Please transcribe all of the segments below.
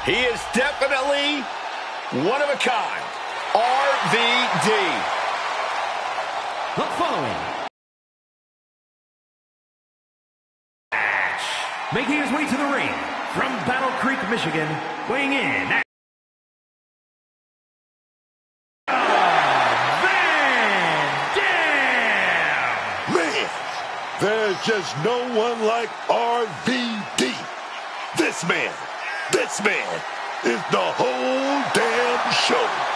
He is definitely one of a kind. RVD. The following match, making his way to the ring from Battle Creek, Michigan, weighing in at Man, there's just no one like RVD. This man is the whole damn show.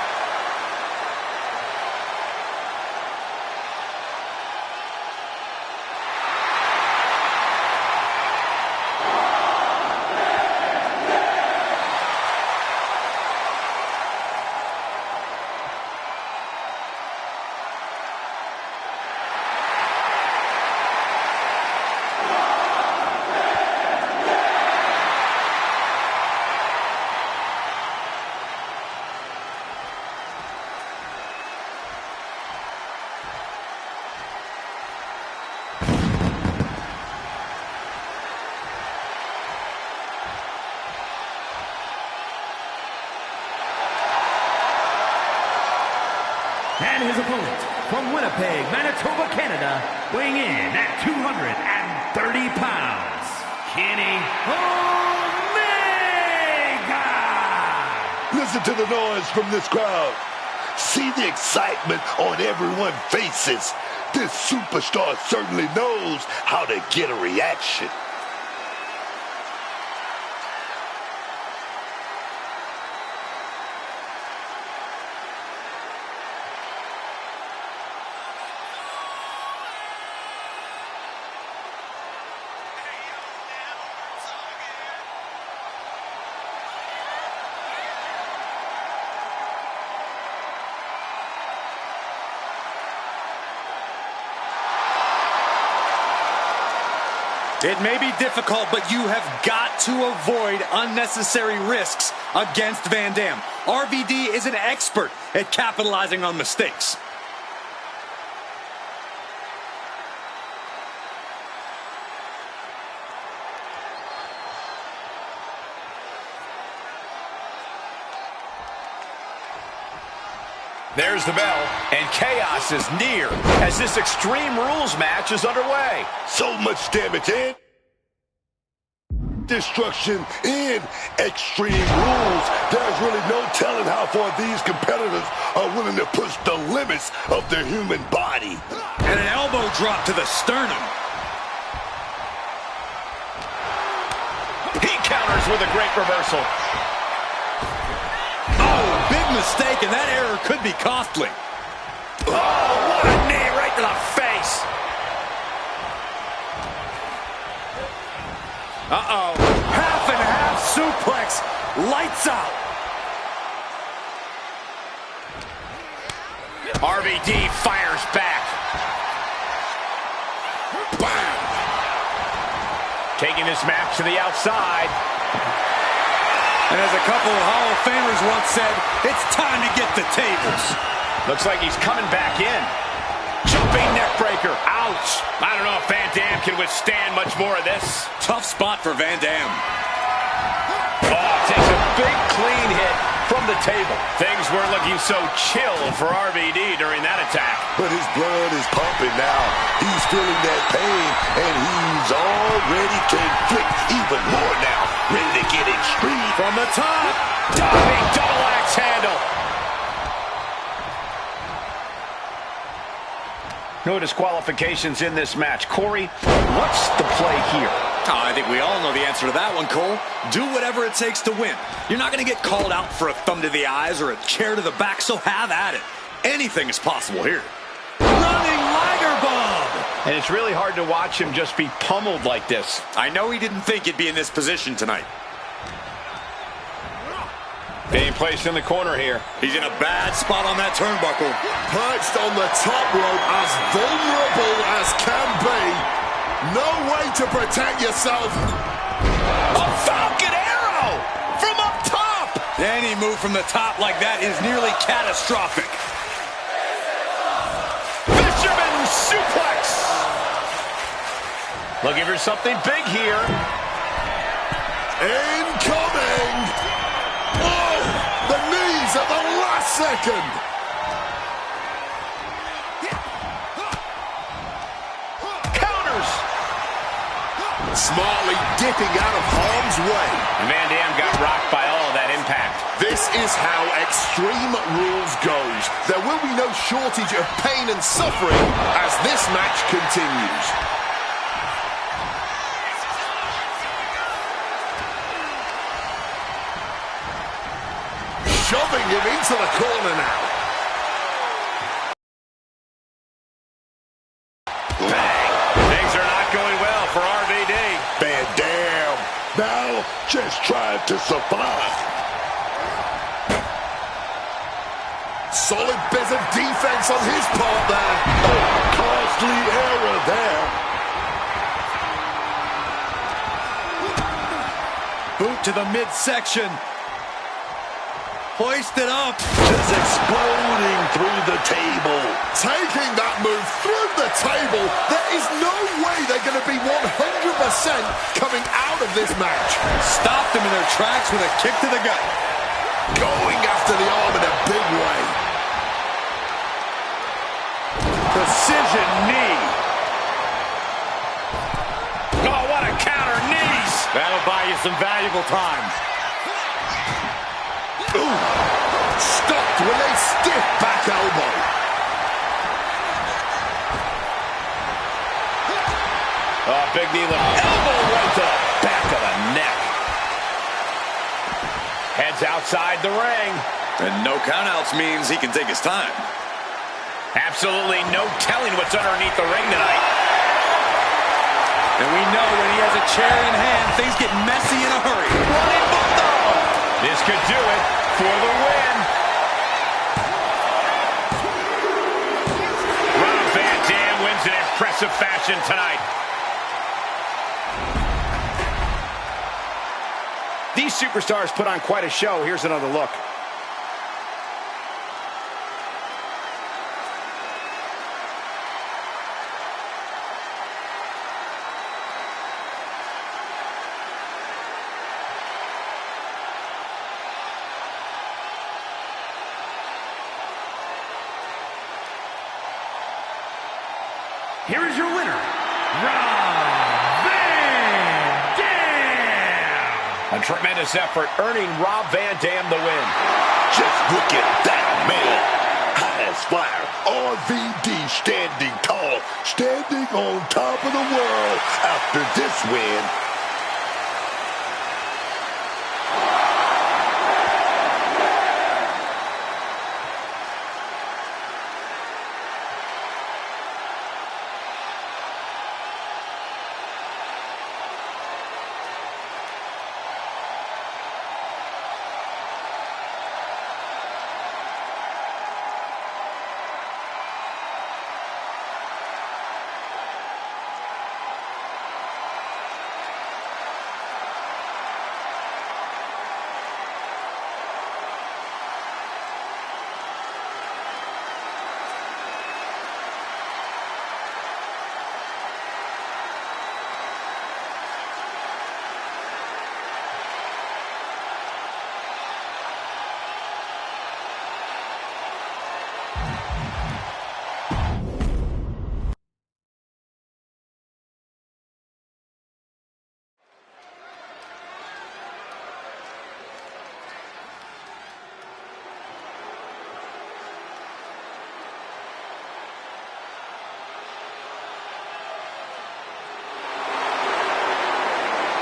and his opponent from Winnipeg, Manitoba, Canada, weighing in at 230 pounds, Kenny Omega! Listen to the noise from this crowd. See the excitement on everyone's faces. This superstar certainly knows how to get a reaction. It may be difficult, but you have got to avoid unnecessary risks against Van Dam. RVD is an expert at capitalizing on mistakes. There's the bell, and chaos is near as this Extreme Rules match is underway. So much damage and destruction in Extreme Rules. There's really no telling how far these competitors are willing to push the limits of their human body. And an elbow drop to the sternum. He counters with a great reversal. Big mistake, and that error could be costly. Oh, what a knee right to the face. Uh-oh. Half and half suplex. Lights out. RVD fires back. Bam! Taking this match to the outside. And as a couple of Hall of Famers once said, it's time to get the tables. Looks like he's coming back in. Jumping neck breaker. Ouch. I don't know if Van Dam can withstand much more of this. Tough spot for Van Dam. Oh, takes a big clean hit from the table. Things weren't looking so chill for RVD during that attack. But his blood is pumping now. He's feeling that pain, and he's all ready to inflict even more now. Ready to get extreme. From the top. Diving double axe handle. No disqualifications in this match. Corey, what's the play here? Oh, I think we all know the answer to that one, Cole. Do whatever it takes to win. You're not going to get called out for a thumb to the eyes or a chair to the back, so have at it. Anything is possible here. Running Liger Bomb! And it's really hard to watch him just be pummeled like this. I know he didn't think he'd be in this position tonight. Being placed in the corner here. He's in a bad spot on that turnbuckle. Perched on the top rope, as vulnerable as can be. No way to protect yourself. A Falcon Arrow from up top. Any move from the top like that is nearly catastrophic. Fisherman suplex. Looking for something big here. Incoming. moves at the last second. Counters. Smartly dipping out of harm's way. Van Dam got rocked by all of that impact. This is how Extreme Rules goes. There will be no shortage of pain and suffering as this match continues. Shoving him into the corner now. Bang. Things are not going well for RVD. Van Dam now just trying to survive. Solid bit of defense on his part there. Oh, costly error there. Boot to the midsection. Hoisted up. Just exploding through the table. Taking that move through the table. There is no way they're going to be 100% coming out of this match. Stopped them in their tracks with a kick to the gut. Going after the arm in a big way. Precision knee. Oh, what a counter. Knees. That'll buy you some valuable time. Ooh. Stopped with a stiff back elbow. Oh, big knee lift. Elbow right to the back of the neck. Heads outside the ring. And no countouts means he can take his time. Absolutely no telling what's underneath the ring tonight. And we know when he has a chair in hand, things get messy in a hurry. Running bulldog. This could do it for the win. Rob Van Dam wins in impressive fashion tonight. These superstars put on quite a show. Here's another look. Here is your winner, Rob Van Dam. A tremendous effort, earning Rob Van Dam the win. Just look at that man. High as fire. RVD standing tall. Standing on top of the world after this win.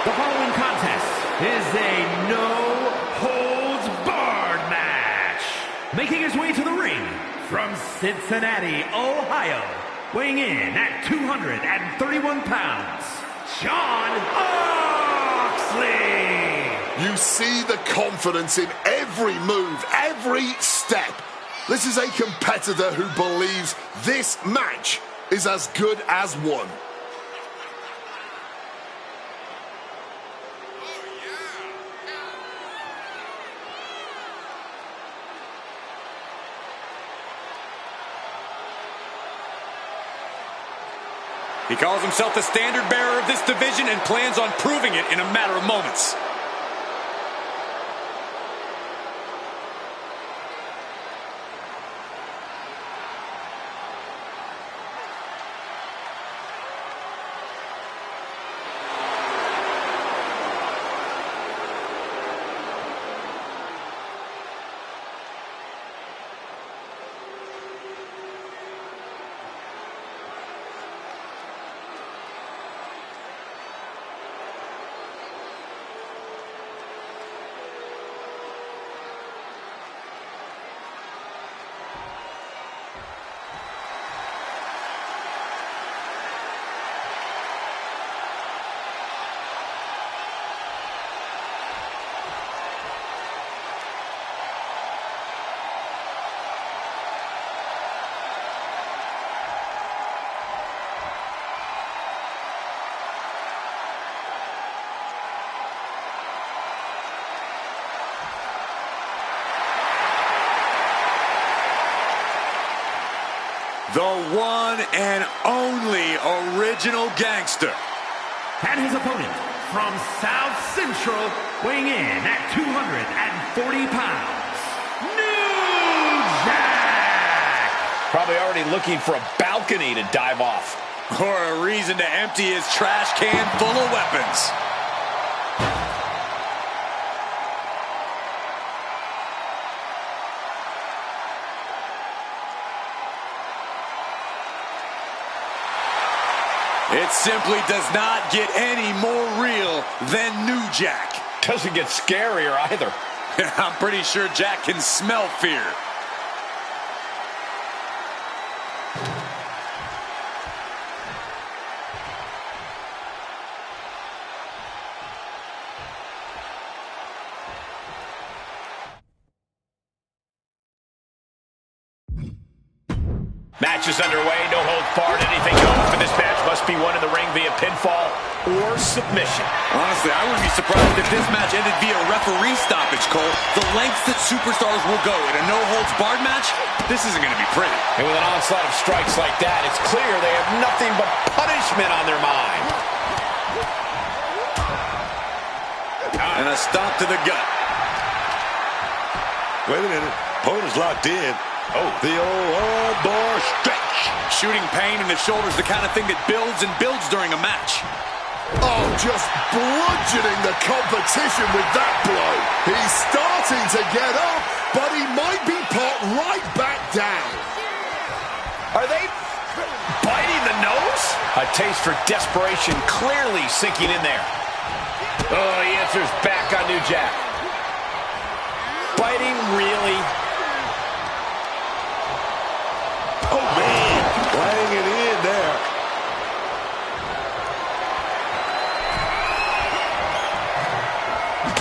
The following contest is a no-holds-barred match. Making his way to the ring from Cincinnati, Ohio, weighing in at 231 pounds, John Oxley. You see the confidence in every move, every step. This is a competitor who believes this match is as good as won. He calls himself the standard bearer of this division and plans on proving it in a matter of moments. the one and only original gangster. And his opponent from South Central, weighing in at 240 pounds, New Jack! Probably already looking for a balcony to dive off. Or a reason to empty his trash can full of weapons. It simply does not get any more real than New Jack. Doesn't get scarier either. I'm pretty sure Jack can smell fear. Match is underway, no hold barred, anything goes, but this match must be won in the ring via pinfall or submission. Honestly, I wouldn't be surprised if this match ended via referee stoppage, Cole. The lengths that superstars will go in a no-holds-barred match, this isn't going to be pretty. And with an onslaught of strikes like that, it's clear they have nothing but punishment on their mind. And a stop to the gut. Wait a minute. Opponent's locked in. Oh, the old armbar stretch. Shooting pain in the shoulder is the kind of thing that builds and builds during a match. Oh, just bludgeoning the competition with that blow. He's starting to get up, but he might be put right back down. Are they biting the nose? A taste for desperation clearly sinking in there. Oh, he answers back on New Jack. Biting, really? Oh, man. Laying it in there.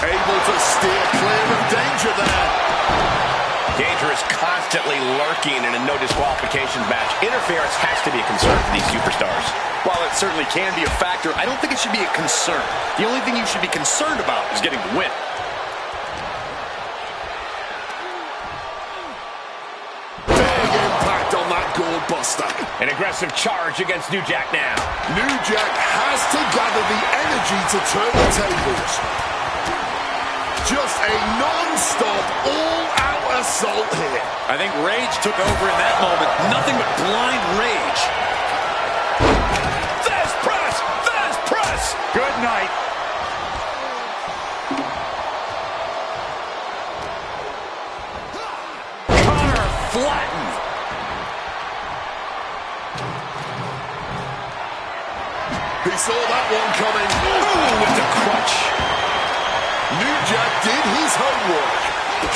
Able to steer clear of danger there. Danger is constantly lurking in a no disqualifications match. Interference has to be a concern for these superstars. While it certainly can be a factor, I don't think it should be a concern. The only thing you should be concerned about is getting the win. Gold buster. An aggressive charge against New Jack now. New Jack has to gather the energy to turn the tables. Just a non-stop, all-out assault here. I think rage took over in that moment. Nothing but blind rage. Fast press! Fast press! Good night. Connor flattened. He saw that one coming. Ooh, with the crutch. New Jack did his homework.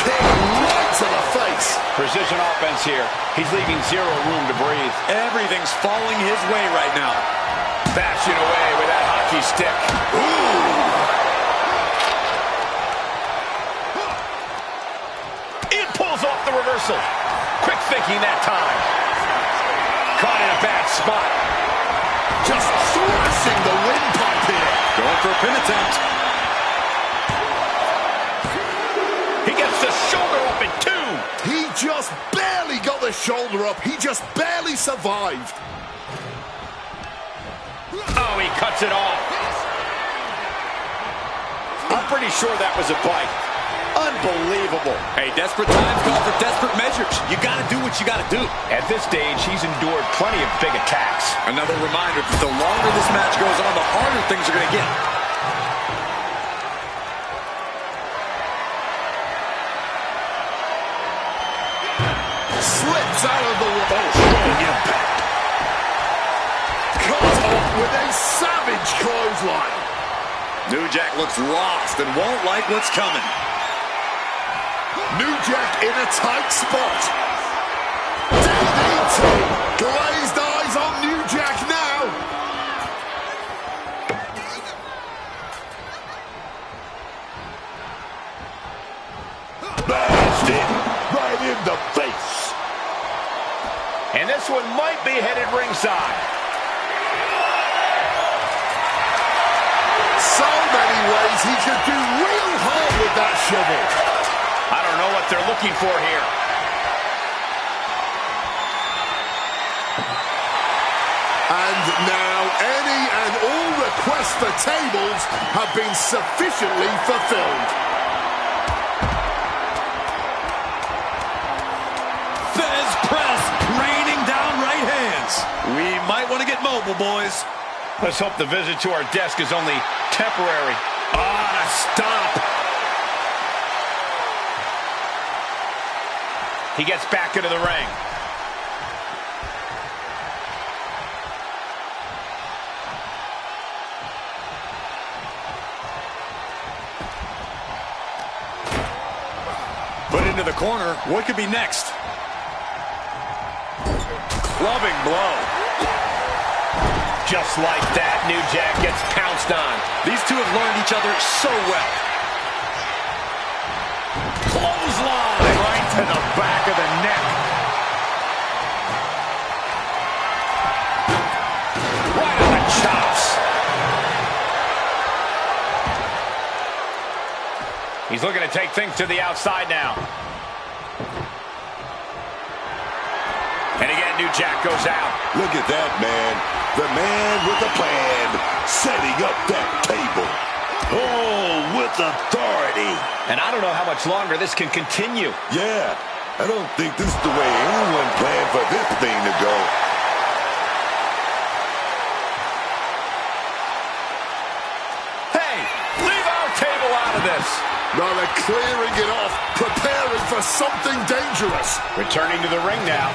Kick right to the face. Precision offense here. He's leaving zero room to breathe. Everything's falling his way right now. Bashing away with that hockey stick. Ooh. It pulls off the reversal. Quick thinking that time. Caught in a bad spot. Just thrashing the windpipe here. Going for a pin attempt. He gets the shoulder up in two. He just barely got the shoulder up. He just barely survived. Oh, he cuts it off. I'm pretty sure that was a bite. Unbelievable. Hey, desperate times call for desperate measures. You got to do what you got to do. At this stage, he's endured plenty of big attacks. Another reminder that the longer this match goes on, the harder things are going to get. Slips out of the way. Oh, strong impact. Cut off with a savage clothesline. New Jack looks lost and won't like what's coming. New Jack in a tight spot. DDT. Glazed eyes on New Jack now. Blast it right in the face. And this one might be headed ringside. So many ways he could do real harm with that shovel. I don't know what they're looking for here. now any and all requests for tables have been sufficiently fulfilled. Fez press, raining down right hands. We might want to get mobile, boys. Let's hope the visit to our desk is only temporary. Stop. He gets back into the ring. Put into the corner. What could be next? Clubbing blow. Just like that, New Jack gets pounced on. These two have learned each other so well. Clothesline right to the back of the neck. Right on the chops. He's looking to take things to the outside now. And again, New Jack goes out. Look at that, man. The man with a plan, setting up that table. Oh, with authority. And I don't know how much longer this can continue. Yeah, I don't think this is the way anyone planned for this thing to go. Hey, leave our table out of this. Now they're clearing it off, preparing for something dangerous. Returning to the ring now.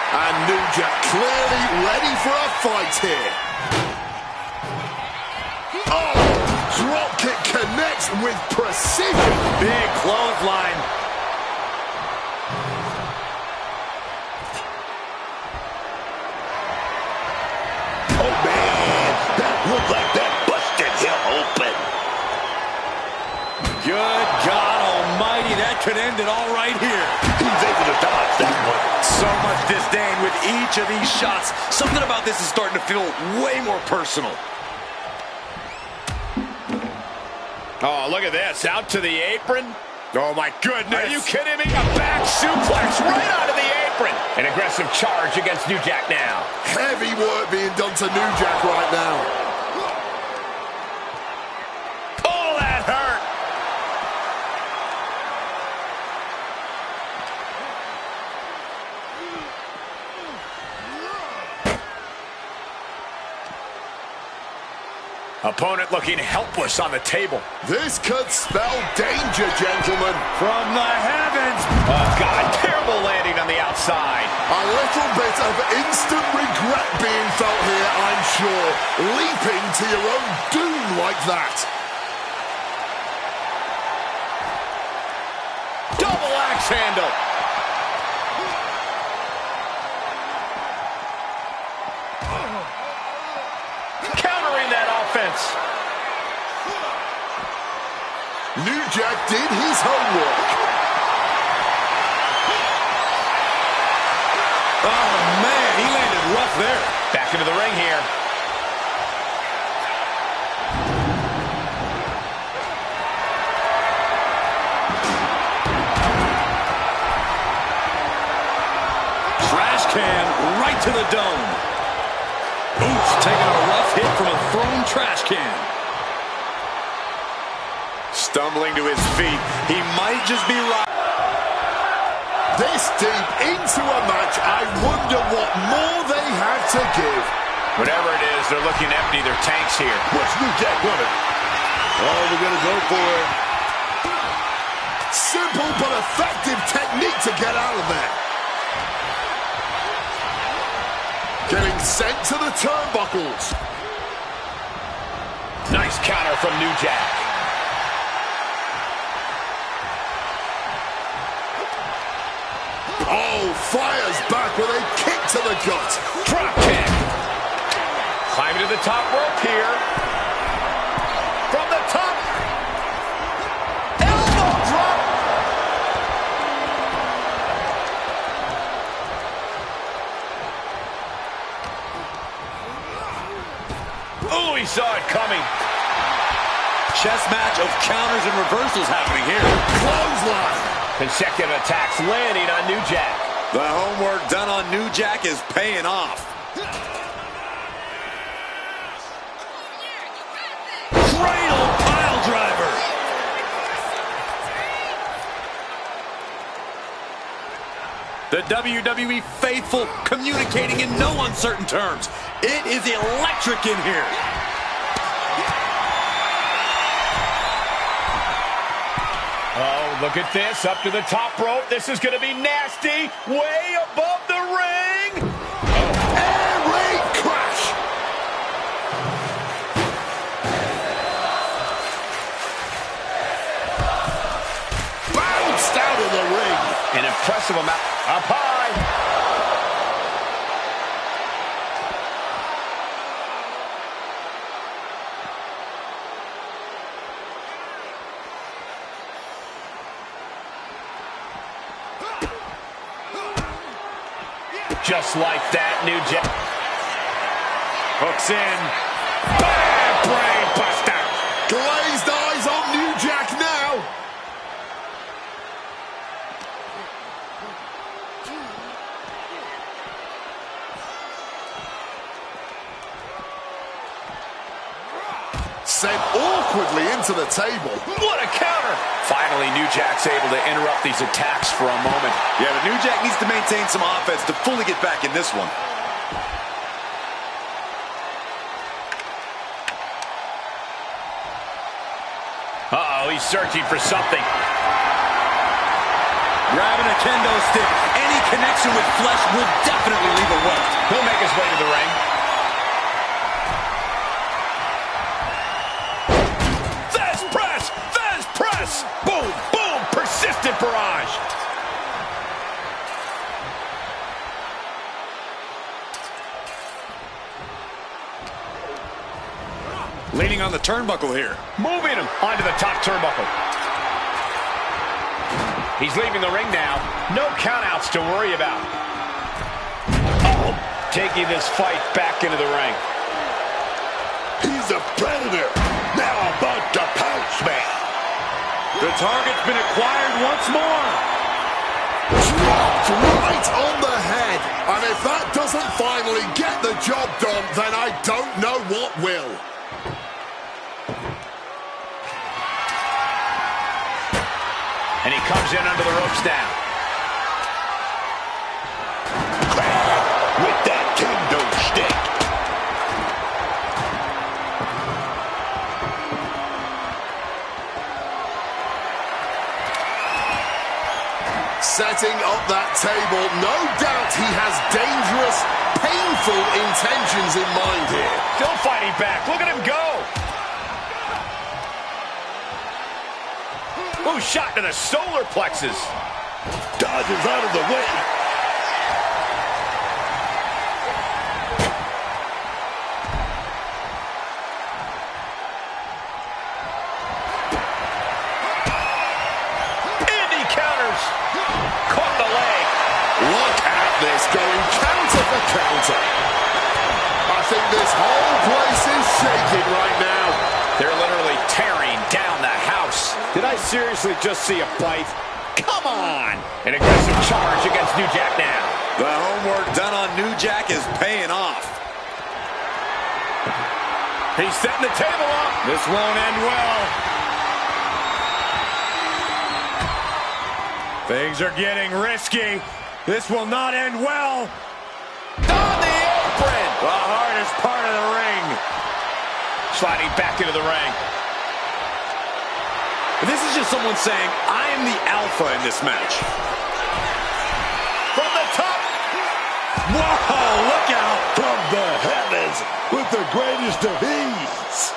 And New Jack clearly ready for a fight here. Oh, drop kick connects with precision. Big clothesline. Oh, man, that looked like that busted him open. Good God almighty, that could end it all right here. He's able to dodge that one. So much disdain with each of these shots. Something about this is starting to feel way more personal. Oh, look at this. Out to the apron. Oh, my goodness. Are you kidding me? A back suplex right out of the apron. An aggressive charge against New Jack now. Heavy work being done to New Jack right now. Oh, that hurt. Opponent looking helpless on the table. This could spell danger, gentlemen. From the heavens. Oh, God, terrible landing on the outside. A little bit of instant regret being felt here, I'm sure. Leaping to your own doom like that. Double axe handle. Countering that offense. New Jack did his homework. Oh, man, he landed rough there. Back into the ring here. Trash can right to the dome. Oops, taking a rough hit from a thrown trash can. Stumbling to his feet. He might just be right. This deep into a match, I wonder what more they have to give. Whatever it is, they're looking to empty their tanks here. What's New Jack running? Oh, we're going to go for it. Simple but effective technique to get out of there. Getting sent to the turnbuckles. Nice counter from New Jack. Oh, fires back with a kick to the gut. Drop kick. Climbing to the top rope here. From the top. Elbow drop. Oh, he saw it coming. Chess match of counters and reversals happening here. Clothesline. Consecutive attacks landing on New Jack. The homework done on New Jack is paying off. Cradle pile driver. The WWE faithful communicating in no uncertain terms. It is electric in here. Oh, look at this. Up to the top rope. This is going to be nasty. Way above the ring. Air raid crash. Bounced out of the ring. An impressive amount. Up high. Just like that, New Jack. Hooks in. Bam! Brain buster. Glazed eyes on New Jack now. Sent awkwardly into the table. What a counter! Finally, New Jack's able to interrupt these attacks for a moment. Yeah, but New Jack needs to maintain some offense to fully get back in this one. Uh-oh, he's searching for something. Grabbing a kendo stick. Any connection with flesh will definitely leave a welt. He'll make his way to the ring. Boom, boom, persistent barrage. Leaning on the turnbuckle here. Moving him onto the top turnbuckle. He's leaving the ring now. No countouts to worry about. Uh-oh, taking this fight back into the ring. He's a predator. Now about to pounce me. The target's been acquired once more. Dropped right on the head. And if that doesn't finally get the job done, then I don't know what will. And he comes in under the ropes now. With that kendo stick. Setting up that table. No doubt he has dangerous, painful intentions in mind here. Still fighting back. Look at him go. Ooh, shot to the solar plexus. Dodges out of the way. Going counter for counter. I think this whole place is shaking right now. They're literally tearing down the house. Did I seriously just see a fight? Come on! An aggressive charge against New Jack now. The homework done on New Jack is paying off. He's setting the table up. This won't end well. Things are getting risky. This will not end well. On the apron. The hardest part of the ring. Sliding back into the ring. This is just someone saying, I am the alpha in this match. From the top. Whoa, look out. From the heavens with the greatest of ease.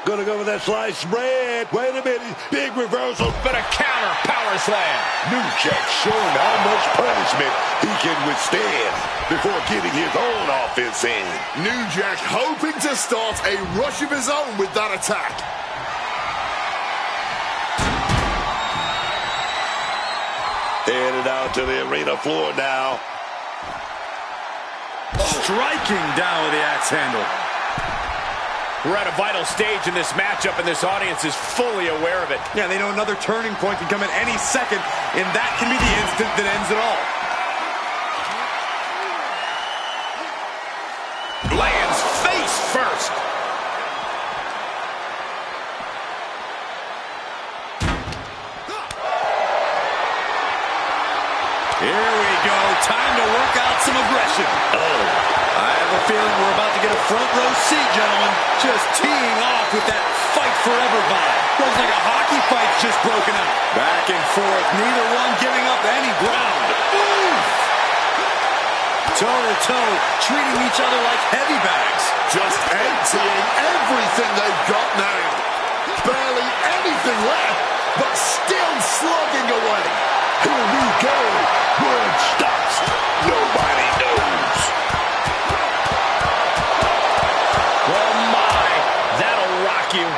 Gonna go with that sliced bread. Wait a minute. Big reversal. But a counter power slam. New Jack showing how much punishment he can withstand before getting his own offense in. New Jack hoping to start a rush of his own with that attack. Headed out to the arena floor now. Striking down with the axe handle. We're at a vital stage in this matchup, and this audience is fully aware of it. Yeah, they know another turning point can come at any second, and that can be the instant that ends it all. Here we go. Time to work out some aggression. Oh, I have a feeling we're about to get a front row seat, gentlemen. Just teeing off with that fight forever vibe. Looks like a hockey fight's just broken out. Back and forth, neither one giving up any ground. Ooh! Toe-to-toe, treating each other like heavy bags. Just emptying everything they've got now. Barely anything left, but still slugging away. Here we go. Where it stops, nobody knows. Oh my, that'll rock you.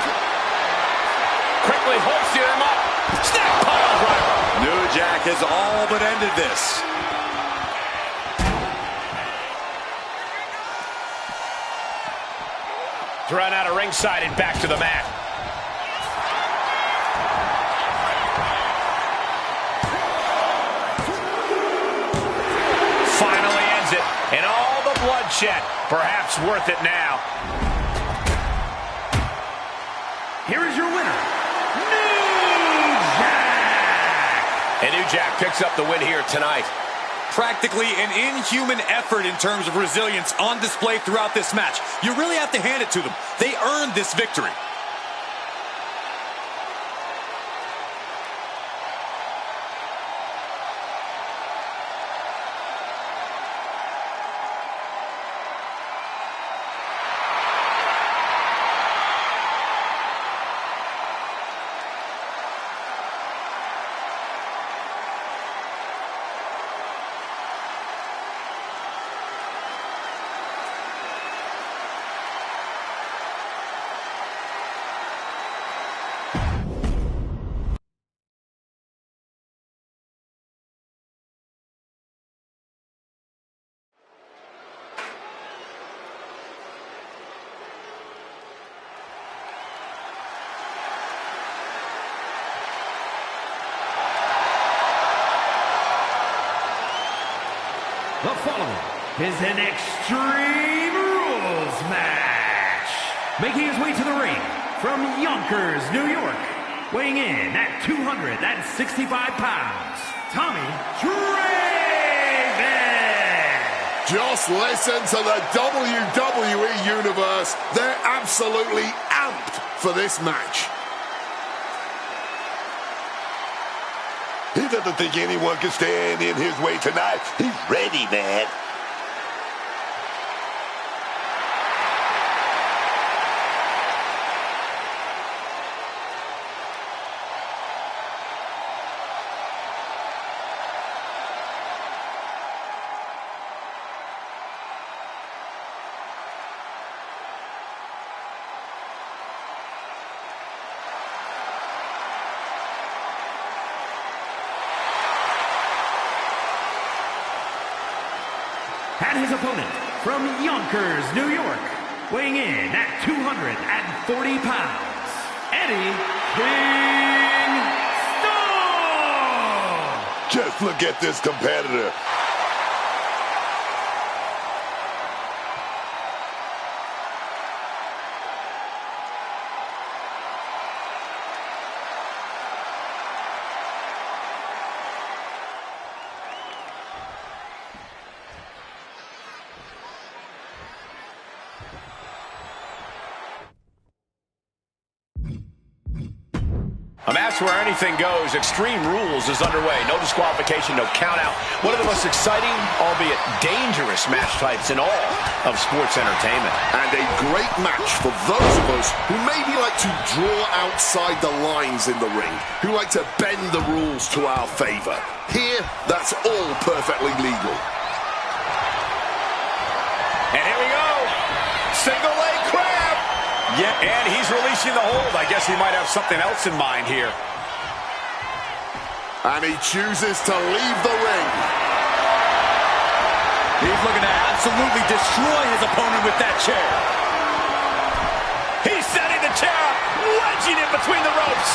Quickly hoisting him up. Snap pile driver. New Jack has all but ended this. Run out of ringside and back to the mat. Finally ends it, and all the bloodshed, perhaps worth it now. Here is your winner, New Jack! And New Jack picks up the win here tonight. Practically an inhuman effort in terms of resilience on display throughout this match. You really have to hand it to them. They earned this victory. The following is an Extreme Rules match. Making his way to the ring from Yonkers, New York, weighing in at 265 pounds, Tommy Draven. Just listen to the WWE Universe. They're absolutely amped for this match. He doesn't think anyone can stand in his way tonight. He's ready, man. And his opponent from Yonkers, New York, weighing in at 240 pounds, Eddie King Stone! Just look at this competitor. A match where anything goes. Extreme Rules is underway. No disqualification, no countout. One of the most exciting, albeit dangerous match types in all of sports entertainment. And a great match for those of us who maybe like to draw outside the lines in the ring, who like to bend the rules to our favor. Here, that's all perfectly legal. And here we go. Single leg crab. Yeah, and he's releasing the hold. I guess he might have something else in mind here. And he chooses to leave the ring. He's looking to absolutely destroy his opponent with that chair. He's setting the chair up, wedging it between the ropes.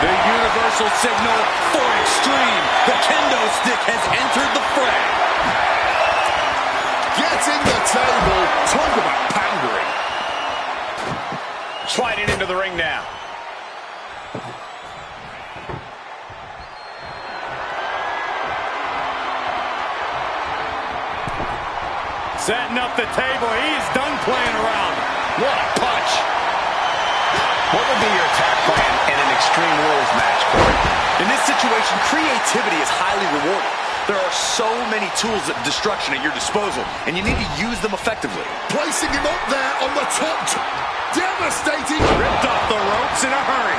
The universal signal for Extreme. The kendo stick has entered the fray. Getting the table. Talk about pandering. Sliding into the ring now. Setting up the table. He's done playing around. What a punch. What would be your attack plan in an Extreme Rules match, Corey? In this situation, creativity is highly rewarded. There are so many tools of destruction at your disposal, and you need to use them effectively. Placing him up there on the top. Devastating. Ripped off the ropes in a hurry.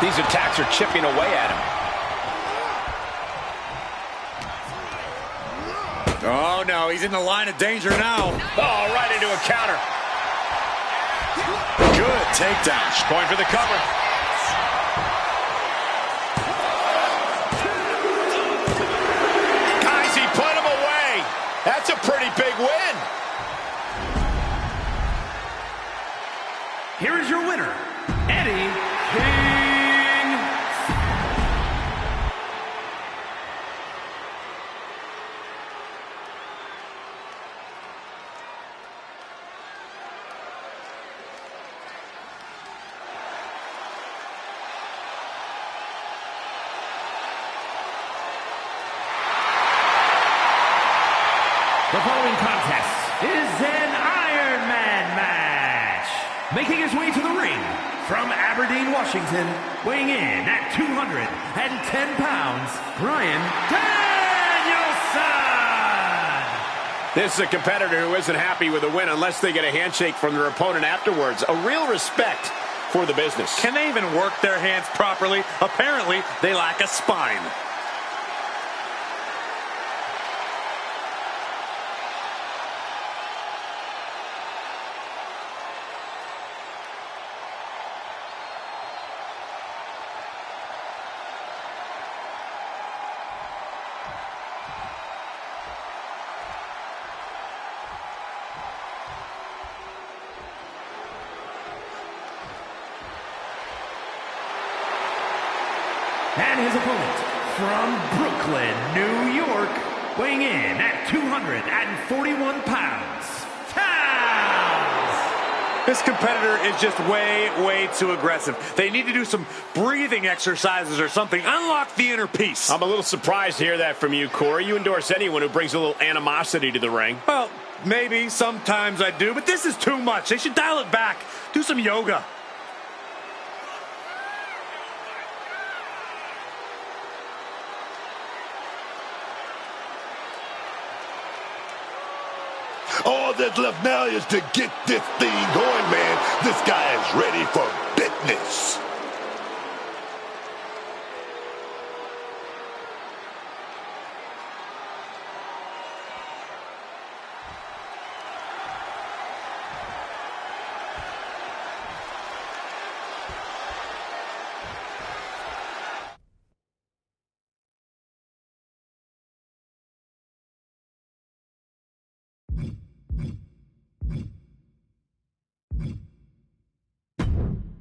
These attacks are chipping away at him. Oh, no, he's in the line of danger now. Oh, right into a counter. Good takedown. Going for the cover. Guys, he put him away. That's a pretty big win. Here is your winner, Eddie King. The following contest is an Iron Man match. Making his way to the ring from Aberdeen, Washington, weighing in at 210 pounds, Bryan Danielson. This is a competitor who isn't happy with a win unless they get a handshake from their opponent afterwards. A real respect for the business. Can they even work their hands properly? Apparently, they lack a spine. And his opponent from Brooklyn, New York, weighing in at 241 pounds, Taz. This competitor is just way too aggressive. They need to do some breathing exercises or something. Unlock the inner peace. I'm a little surprised to hear that from you, Corey. You endorse anyone who brings a little animosity to the ring. Well, maybe sometimes I do, but this is too much. They should dial it back. Do some yoga. All that's left now is to get this thing going, man. This guy is ready for business.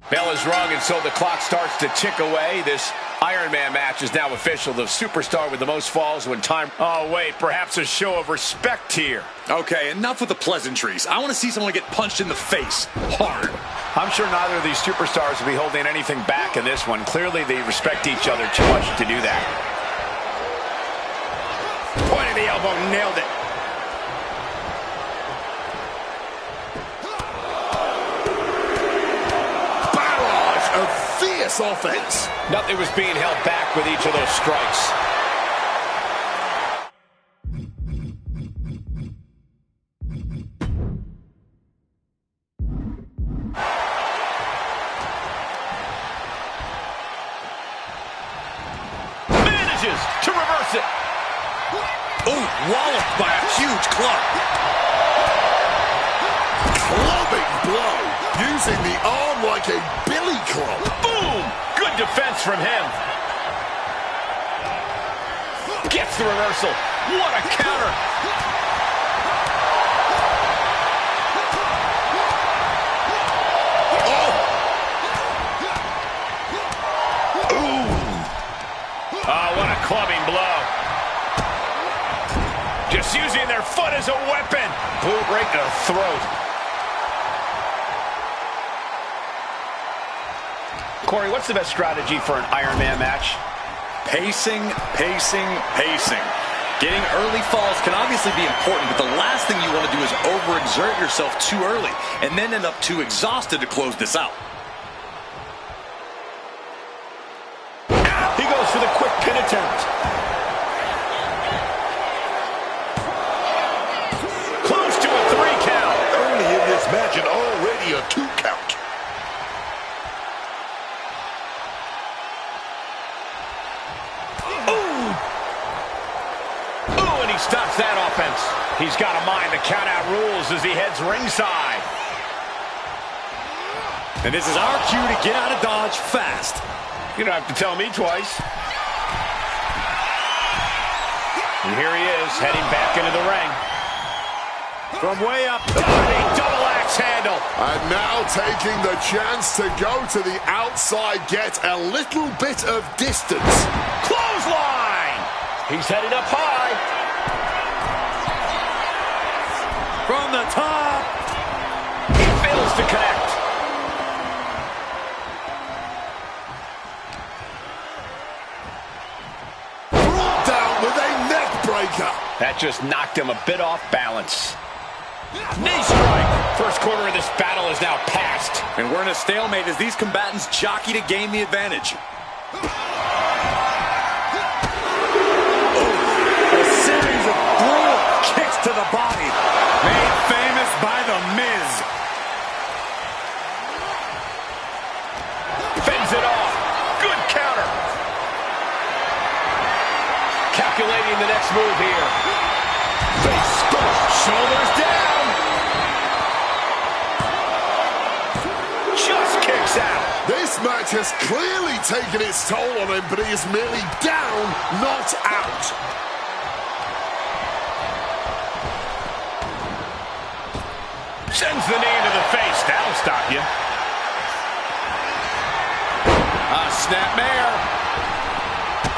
Bell is rung, and so the clock starts to tick away. This Iron Man match is now official. The superstar with the most falls when time... Oh, wait, perhaps a show of respect here. Okay, enough with the pleasantries. I want to see someone get punched in the face hard. I'm sure neither of these superstars will be holding anything back in this one. Clearly, they respect each other too much to do that. Point of the elbow, nailed it. Fierce offense. Nothing was being held back with each of those strikes. Manages to reverse it. Ooh, walloped by a huge club. Clubbing blow. Using the arm like a billy club. Boom! Good defense from him. Gets the reversal. What a counter. Oh! Ooh. Oh, what a clubbing blow. Just using their foot as a weapon. Boot right to the throat. Corey, what's the best strategy for an Iron Man match? Pacing, pacing, pacing. Getting early falls can obviously be important, but the last thing you want to do is overexert yourself too early and then end up too exhausted to close this out. He goes for the quick pin attempt. Close to a 3 count. Early in this match and already a 2 count. Stops that offense. He's got to mind the count-out rules as he heads ringside. And this is our cue to get out of Dodge fast. You don't have to tell me twice. And here he is, heading back into the ring. From way up, a double axe handle. And now taking the chance to go to the outside, get a little bit of distance. Clothesline! He's headed up high. From the top. He fails to connect. Brought down with a neck breaker. That just knocked him a bit off balance. Knee strike. First quarter of this battle is now past. And we're in a stalemate as these combatants jockey to gain the advantage. A series of brutal kicks to the body. Made famous by The Miz. Fends it off. Good counter. Calculating the next move here. Face first. Shoulders down. Just kicks out. This match has clearly taken its toll on him, but he is merely down, not out. Sends the knee into the face. That'll stop you. Snapmare.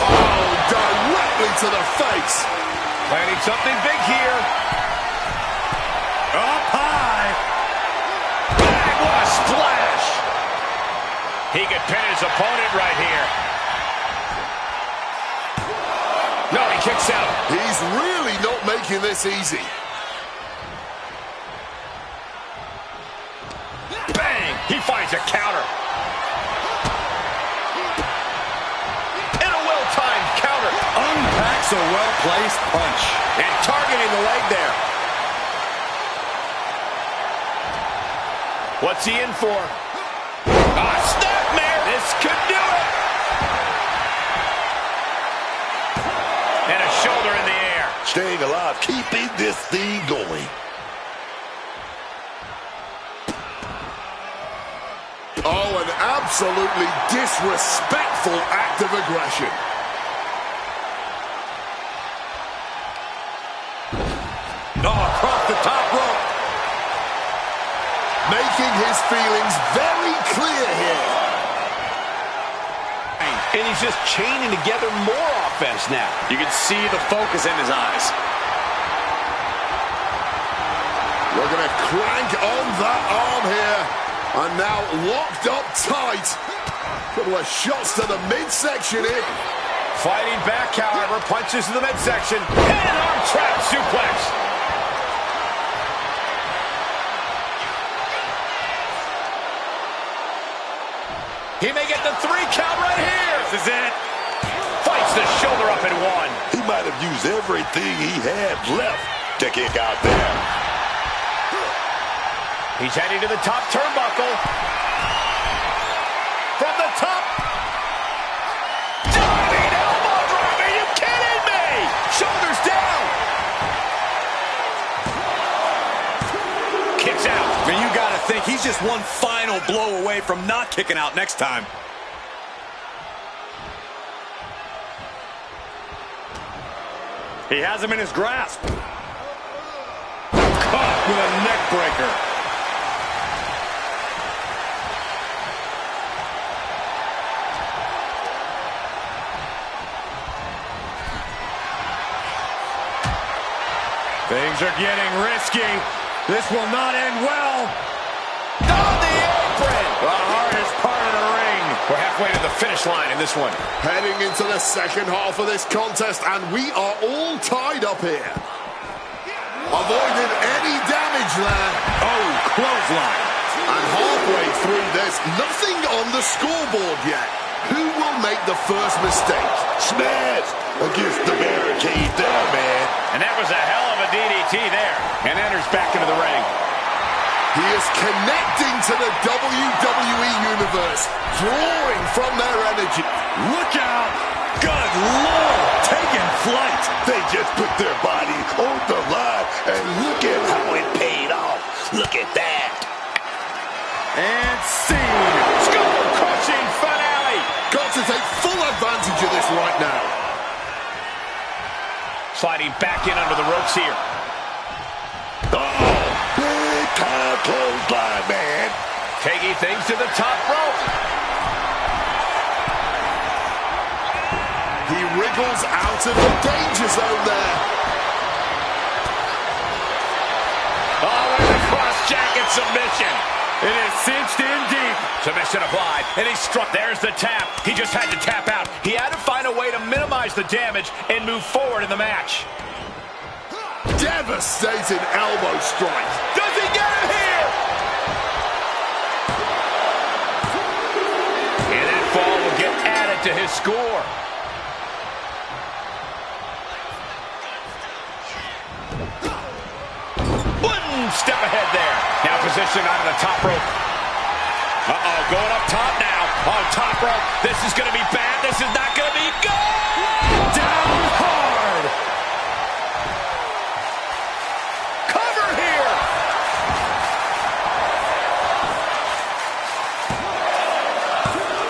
Oh, directly to the face. Planning something big here. Up high. Bang, what a splash. He could pin his opponent right here. No, he kicks out. He's really not making this easy. Bang! He finds a counter. And a well-timed counter. Unpacks a well-placed punch. And targeting the leg there. What's he in for? Snapmare! This could do it! And a shoulder in the air. Staying alive, keeping this thing going. Oh, an absolutely disrespectful act of aggression. Across the top rope. Making his feelings very clear here. And he's just chaining together more offense now. You can see the focus in his eyes. We're going to crank on that arm here. And now locked up tight. Couple of shots to the midsection here. Fighting back, however, punches to the midsection. And an arm trap suplex. He may get the 3 count right here. This is it. Fights the shoulder up in one. He might have used everything he had left to kick out there. He's heading to the top turnbuckle. From the top. Diving elbow drop. Are you kidding me? Shoulders down. Kicks out. I mean, you got to think he's just one final blow away from not kicking out next time. He has him in his grasp. Caught with a neck breaker. Things are getting risky. This will not end well. On the apron. The hardest part of the ring. We're having halfway to the finish line in this one. Heading into the second half of this contest, and we are all tied up here. Avoided any damage there. Oh, clothesline. And halfway through this, nothing on the scoreboard yet. Who will make the first mistake? Smash against the barricade there, man. And that was a hell of a DDT there. And enters back into the ring. He is connecting to the WWE Universe, drawing from their energy. Look out. Good Lord. Taking flight. They just put their body on the line, and look at how it paid off. Look at that. And scene. Skull-crushing finale. Got to take full advantage of this right now. Sliding back in under the ropes here. Oh, big time clothesline, man. Taking things to the top rope. He wriggles out of the danger zone there. Oh, with a cross-jacket submission. It is cinched in deep. Submission applied, and he struck. There's the tap. He just had to tap out. He had to find a way to minimize the damage and move forward in the match. Devastating elbow strike. Does he get it here? And that fall will get added to his score. One step ahead there. Now positioned onto the top rope. Uh-oh, going up top now. On top rope. This is going to be bad. This is not going to be good. Down hard. Cover here.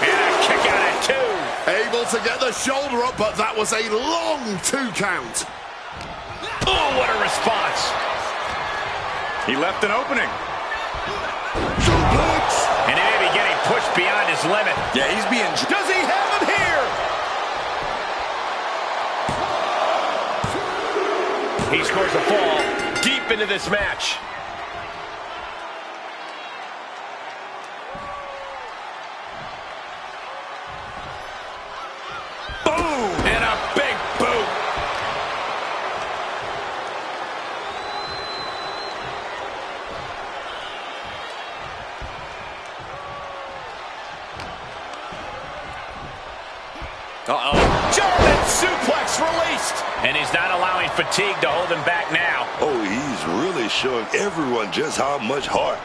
And a kick out at two. Able to get the shoulder up, but that was a long 2 count. Oh, what a response. He left an opening. Suplex. And he may be getting pushed beyond his limit. Yeah, he's being... Does he have him here? He scores a fall deep into this match. Boom! And a big boot. Uh-oh. German suplex released. And he's not allowing fatigue to hold him back now. Oh, he's really showing everyone just how much heart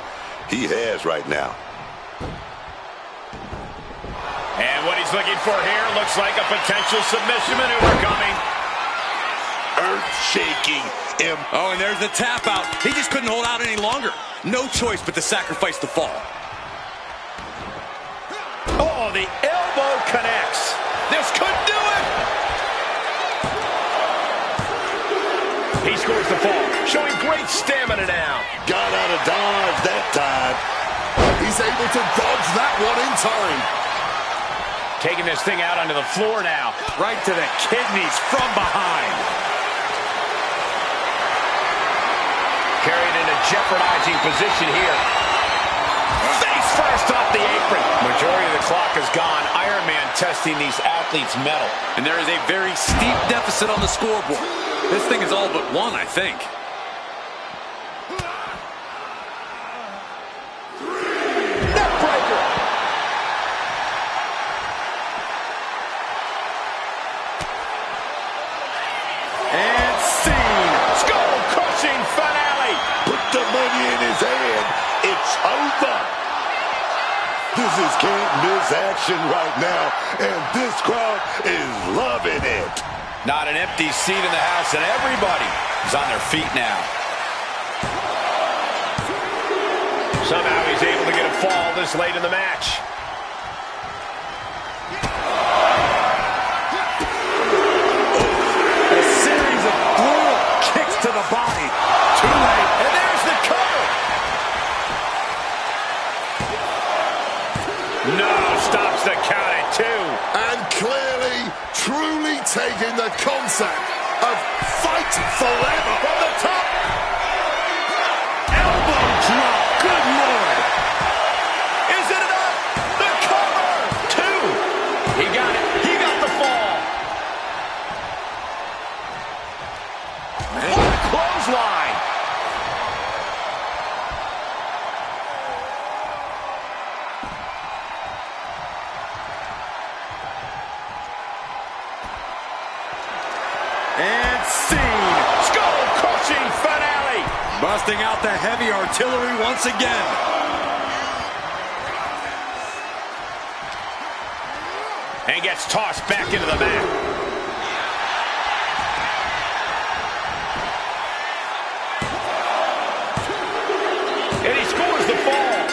he has right now. And what he's looking for here looks like a potential submission maneuver coming. Earth-shaking. Oh, and there's the tap out. He just couldn't hold out any longer. No choice but to sacrifice the fall. Oh, the elbow connects. This could do it. He scores the fall, showing great stamina now. Got out of dodge that time. He's able to dodge that one in time. Taking this thing out onto the floor now. Right to the kidneys from behind. Carried in a jeopardizing position here. Face first off the apron. Majority of the clock is gone. Iron Man testing these athletes' mettle. And there is a very steep deficit on the scoreboard. This thing is all but won, I think. Neckbreaker. And scene. Skull-crushing finale. Put the money in his hand. It's over. This is can't miss action right now, and this crowd is loving it. Not an empty seat in the house, and everybody is on their feet now. Somehow he's able to get a fall this late in the match. A series of brutal kicks to the body. Too late. And there's the cover. No, stops the count at 2. And clearly, truly taking the concept of fight forever From the top. Elbow drop. Good Lord. Is it enough? The cover. 2. got it. He got the fall. What a clothesline. And scene. Skull-crushing finale. Busting out the heavy artillery once again. And gets tossed back into the mat. And he scores the fall.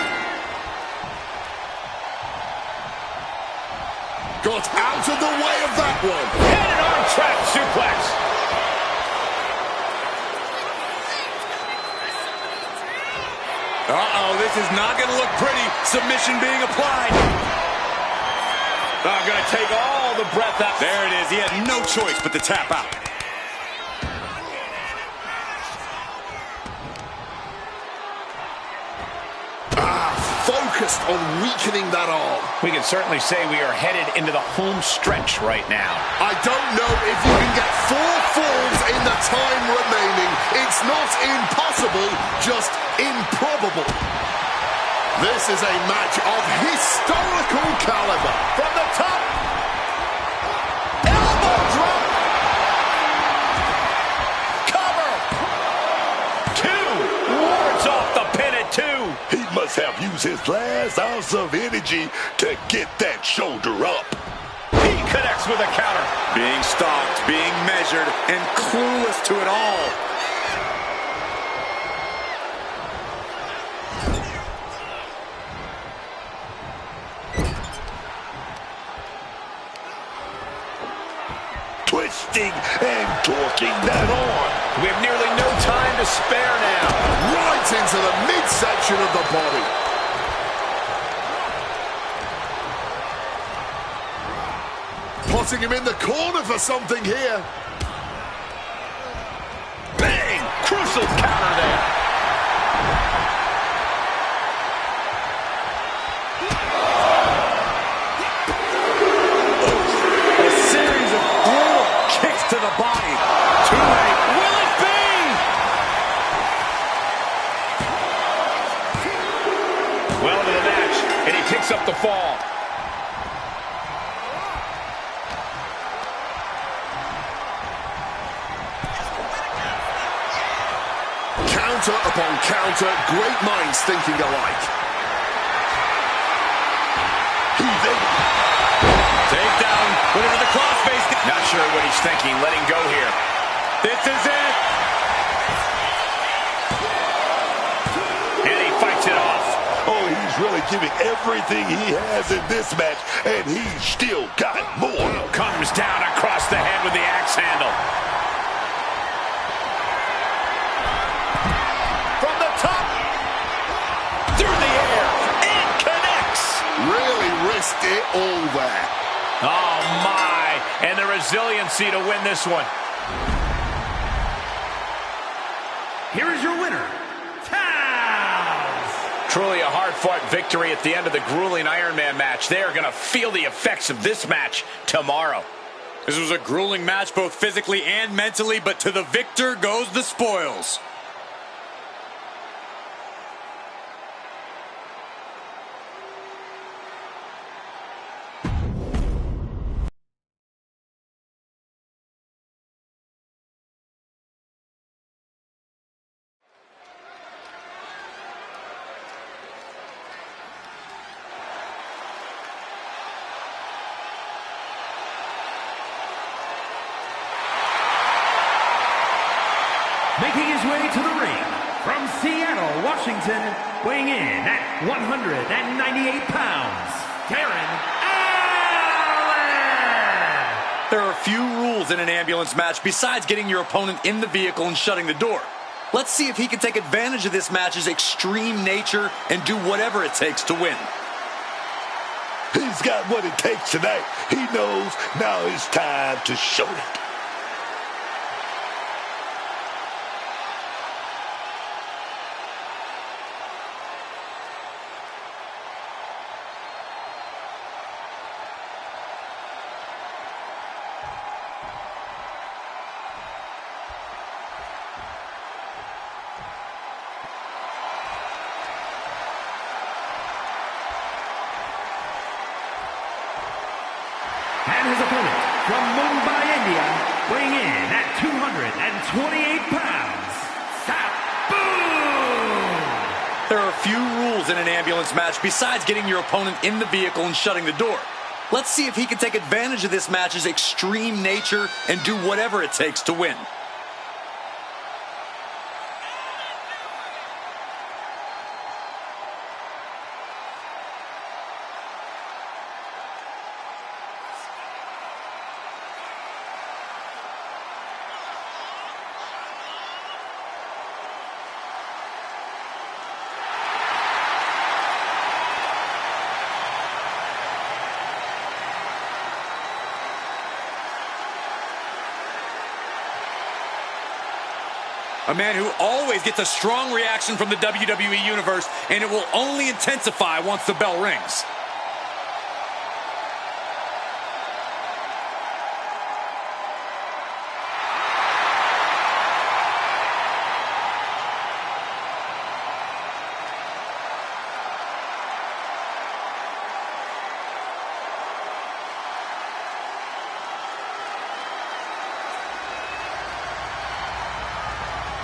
Got out of the way of that one. And an arm trap suplex. Uh-oh, this is not going to look pretty. Submission being applied. I'm going to take all the breath out. There it is. He had no choice but to tap out. Focused on weakening that arm. We can certainly say we are headed into the home stretch right now. I don't know if you can get 4 falls in the time remaining. It's not impossible, just improbable. This is a match of historical caliber. From the top. Elbow drop. Cover. 2. Wards off the pin at 2. He must have used his last ounce of energy to get that shoulder up. He connects with a counter. Being stalked, being measured, and clueless to it all. Twisting and torquing that arm. We have nearly no time to spare now. Right into the midsection of the body. Putting him in the corner for something here. Bang! Crucial counter there. A series of brutal kicks to the body. Too late. Will it be? Well into the match, and he picks up the fall. Counter upon counter, great minds thinking alike. Takedown. Put it to the crossface. Not sure what he's thinking, letting go here. This is it. And he fights it off. Oh, he's really giving everything he has in this match, and he's still got more. Comes down across the head with the axe handle. From the top. Through the air. And connects. Really risked it all there. Oh, my. And the resiliency to win this one. Here is your winner, Taz! Truly a hard-fought victory at the end of the grueling Iron Man match. They are going to feel the effects of this match tomorrow. This was a grueling match both physically and mentally, but to the victor goes the spoils. Making his way to the ring from Seattle, Washington, weighing in at 198 pounds, Darren Allen! There are few rules in an ambulance match besides getting your opponent in the vehicle and shutting the door. Let's see if he can take advantage of this match's extreme nature and do whatever it takes to win. He's got what it takes tonight. He knows now it's time to show it. his opponent from Mumbai, India, weighing in at 228 pounds, Sabu! There are a few rules in an ambulance match besides getting your opponent in the vehicle and shutting the door. Let's see if he can take advantage of this match's extreme nature and do whatever it takes to win. A man who always gets a strong reaction from the WWE Universe, and it will only intensify once the bell rings.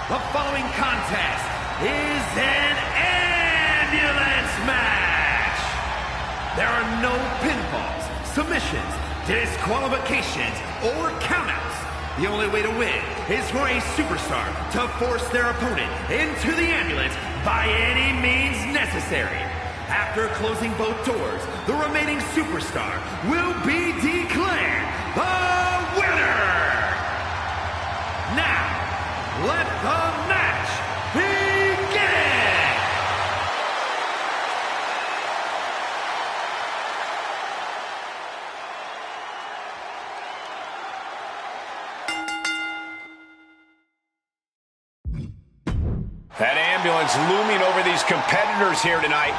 The following contest is an ambulance match. There are no pinfalls, submissions, disqualifications, or countouts. The only way to win is for a superstar to force their opponent into the ambulance by any means necessary. After closing both doors, the remaining superstar will be declared the winner. Now, let the match begin! That ambulance looming over these competitors here tonight.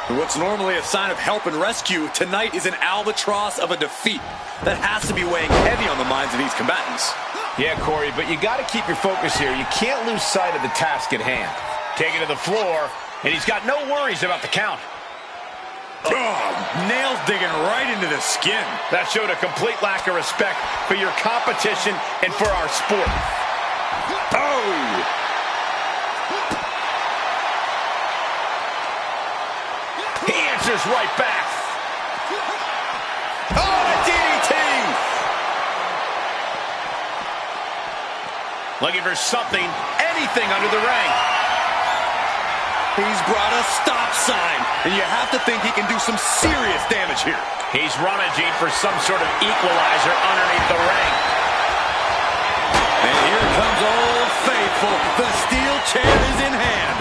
What's normally a sign of help and rescue, tonight is an albatross of a defeat that has to be weighing heavy on the minds of these combatants. Yeah, Corey, but you got to keep your focus here. You can't lose sight of the task at hand. Taken to the floor, and he's got no worries about the count. Oh, nails digging right into the skin. That showed a complete lack of respect for your competition and for our sport. Oh! He answers right back. Oh, a DDT! Looking for something, anything under the ring. He's brought a stop sign, and you have to think he can do some serious damage here. He's rummaging for some sort of equalizer underneath the ring. And here comes Old Faithful. The steel chair is in hand.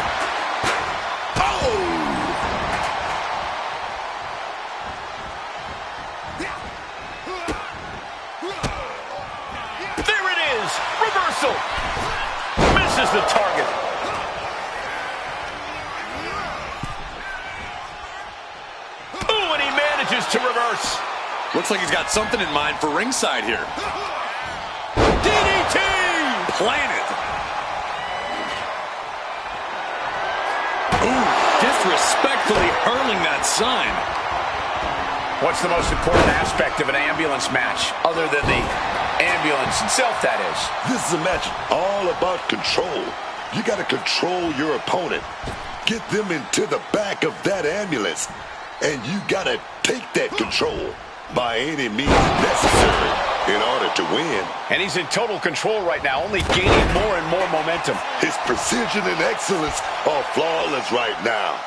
There it is! Reversal! Misses the target. Ooh, and he manages to reverse. Looks like he's got something in mind for ringside here. DDT! Planted. Ooh, disrespectfully hurling that sign. What's the most important aspect of an ambulance match, other than the ambulance itself, that is? This is a match all about control. You got to control your opponent. Get them into the back of that ambulance. And you got to take that control by any means necessary in order to win. And he's in total control right now, only gaining more and more momentum. His precision and excellence are flawless right now.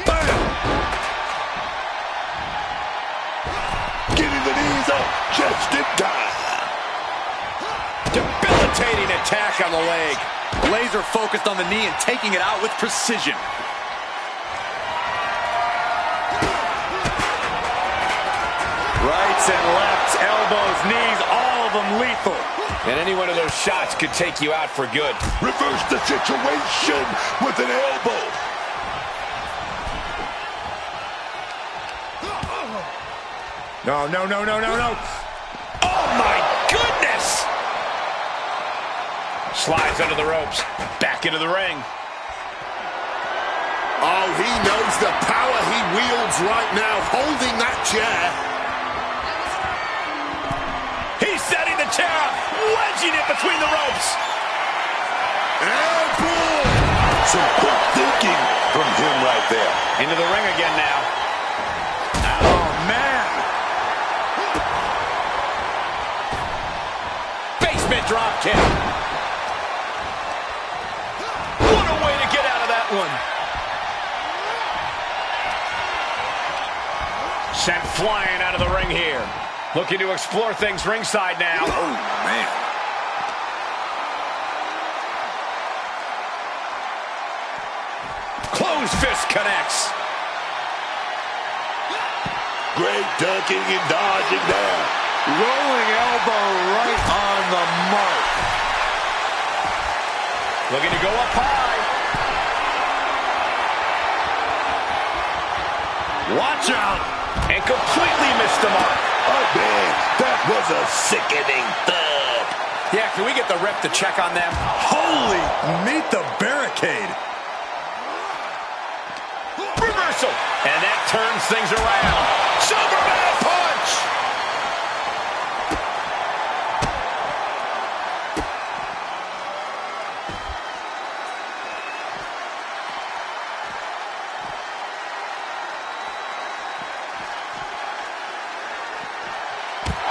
Bam! Getting the knees up just in time. Debilitating attack on the leg. Laser focused on the knee and taking it out with precision. Rights and lefts, elbows, knees, all of them lethal. And any one of those shots could take you out for good. Reverse the situation with an elbow. No, no, no, no, no, no. Oh, my goodness! Slides under the ropes. Back into the ring. Oh, he knows the power he wields right now, holding that chair. wedging it between the ropes. And boom! Some quick thinking from him right there. Into the ring again now. Oh, man. Basement drop kick. What a way to get out of that one. Sent flying out of the ring here. Looking to explore things ringside now. Oh, man. Closed fist connects. Great ducking and dodging there. Rolling elbow right on the mark. Looking to go up high. Watch out. And completely missed the mark. Oh, man, that was a sickening thud. Yeah, can we get the ref to check on them? Holy, meet the barricade. Reversal. And that turns things around. Superman punch.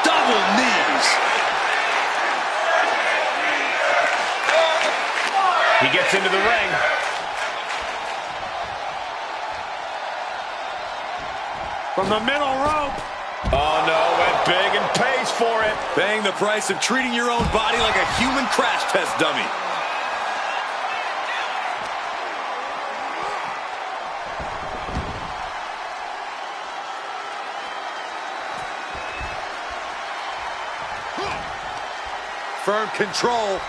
Double knees. He gets into the ring. From the middle rope. Oh, no, went big and pays for it. Paying the price of treating your own body like a human crash test dummy. Firm control.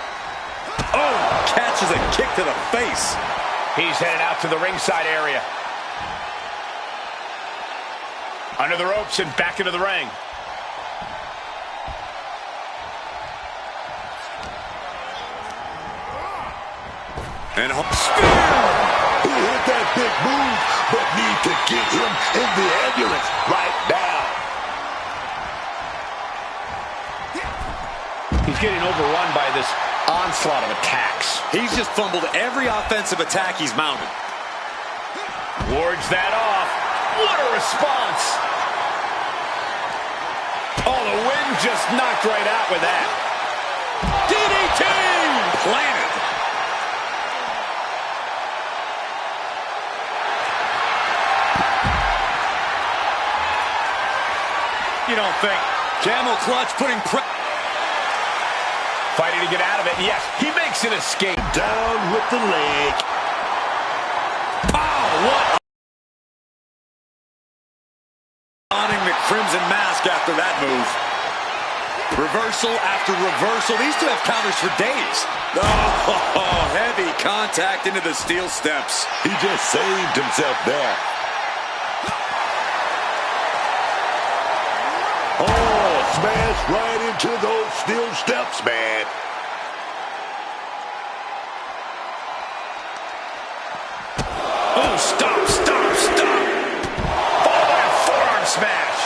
Oh, catches a kick to the face. He's headed out to the ringside area. Under the ropes and back into the ring. And Spear! He hit that big move, but need to get him in the ambulance right now. He's getting overrun by this onslaught of attacks. he's just fumbled every offensive attack he's mounted. Wards that off. What a response. Oh, the wind just knocked right out with that. DDT! Planted. You don't think? Camel clutch putting pressure. Fighting to get out of it. Yes, he makes an escape. Down with the leg. Oh, what? Donning the crimson mask after that move. Reversal after reversal. These two have counters for days. Oh, heavy contact into the steel steps. He just saved himself there. Oh, smash right into those steel steps, man. Oh, stop. Forearm smash.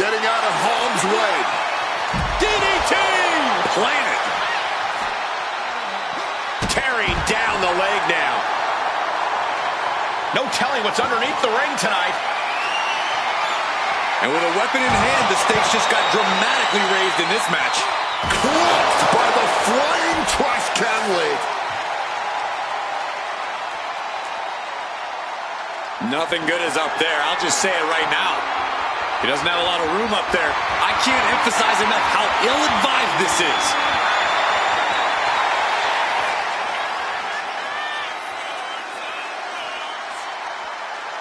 Getting out of harm's way. DDT! Planted. Tearing down the leg now. No telling what's underneath the ring tonight. And with a weapon in hand, the stakes just got dramatically raised in this match. Clocked by the flying trash can lid. Nothing good is up there. I'll just say it right now. He doesn't have a lot of room up there. I can't emphasize enough how ill-advised this is.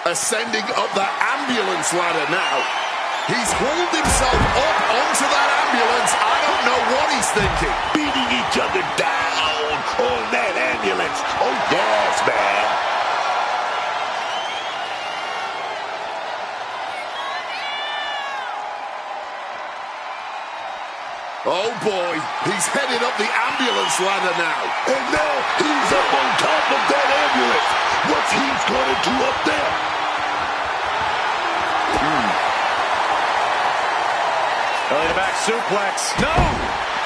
Ascending up the ambulance ladder now. He's hauled himself up onto that ambulance. I don't know what he's thinking. Beating each other down on that ambulance. Oh, yes, man. Oh, boy. He's headed up the ambulance ladder now. And now he's up on top of that ambulance. What's he going to do up there? Belly to back suplex. No!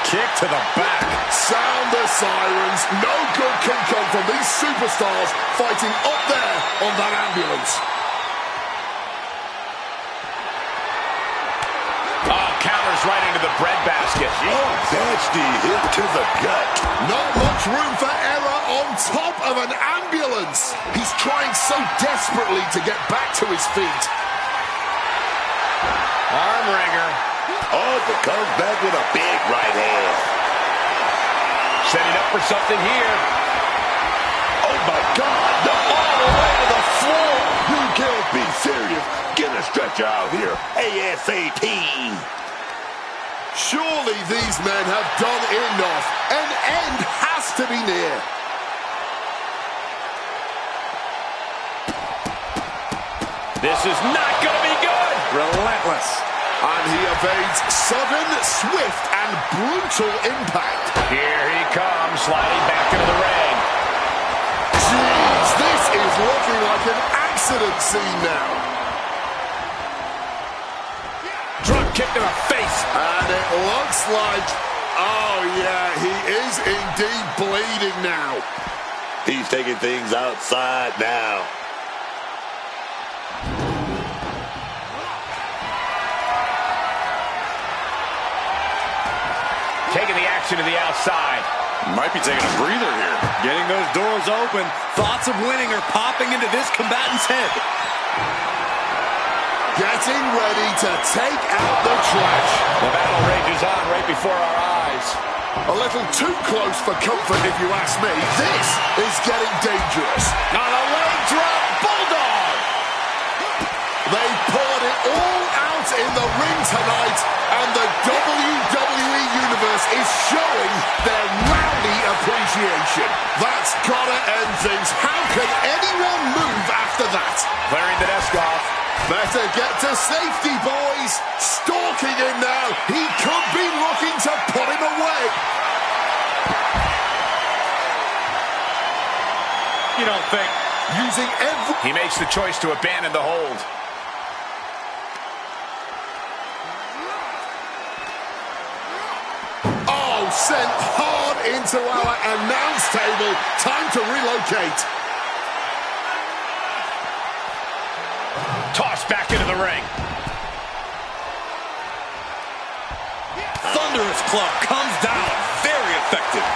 Kick to the back. Sound the sirens. No good can come from these superstars fighting up there on that ambulance. Oh, counters right into the breadbasket. Oh, nasty hit to the gut. Not much room for error on top of an ambulance. He's trying so desperately to get back to his feet. Arm wringer. Oh, but comes back with a big right hand. Setting up for something here. Oh, my God. No, all the way to the floor. You can't be serious. Get a stretcher out here ASAP. Surely these men have done enough. An end has to be near. This is not going to be good. Relentless. And he evades sudden, swift, and brutal impact. Here he comes, sliding back into the ring. Jeez, this is looking like an accident scene now. Drop kick to the face. And it looks like, oh yeah, he is indeed bleeding now. He's taking things outside now. Taking the action to the outside. Might be taking a breather here. Getting those doors open. Thoughts of winning are popping into this combatant's head. Getting ready to take out the trash. The battle rages on right before our eyes. A little too close for comfort, if you ask me. This is getting dangerous. On a leg drop, bulldog. They poured it all out in the ring tonight, and the WWE Universe is showing their rowdy appreciation. That's gotta end things. How can anyone move after that? Clearing the desk off. Better get to safety, boys. Stalking him now. He could be looking to put him away. You don't think? Using every... He makes the choice to abandon the hold. Oh, sent hard into our announce table. Time to relocate. Tossed back into the ring. Thunderous club comes down. Very effective.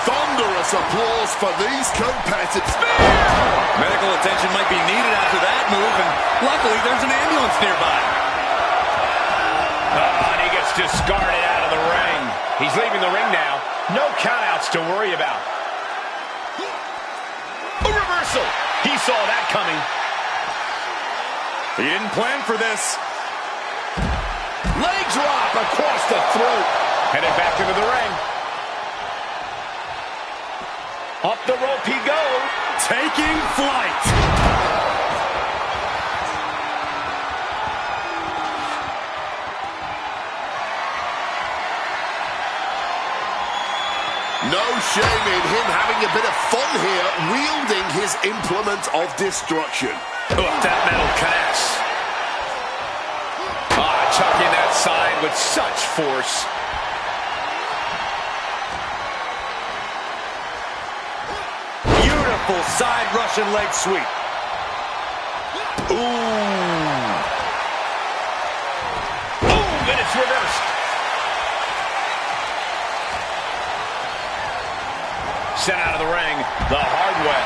Thunderous applause for these competitors. Medical attention might be needed after that move, and luckily there's an ambulance nearby. Oh, and he gets discarded out of the ring. He's leaving the ring now. No countouts to worry about. A reversal. He saw that coming. He didn't plan for this. Leg drop across the throat. Headed back into the ring. Up the rope he goes. Taking flight. No shame in him having a bit of fun here, wielding his implement of destruction. Look, that metal connects. Chucking that side with such force. Beautiful side Russian leg sweep. Ooh. Ooh, and it's reversed. Sent out of the ring the hard way.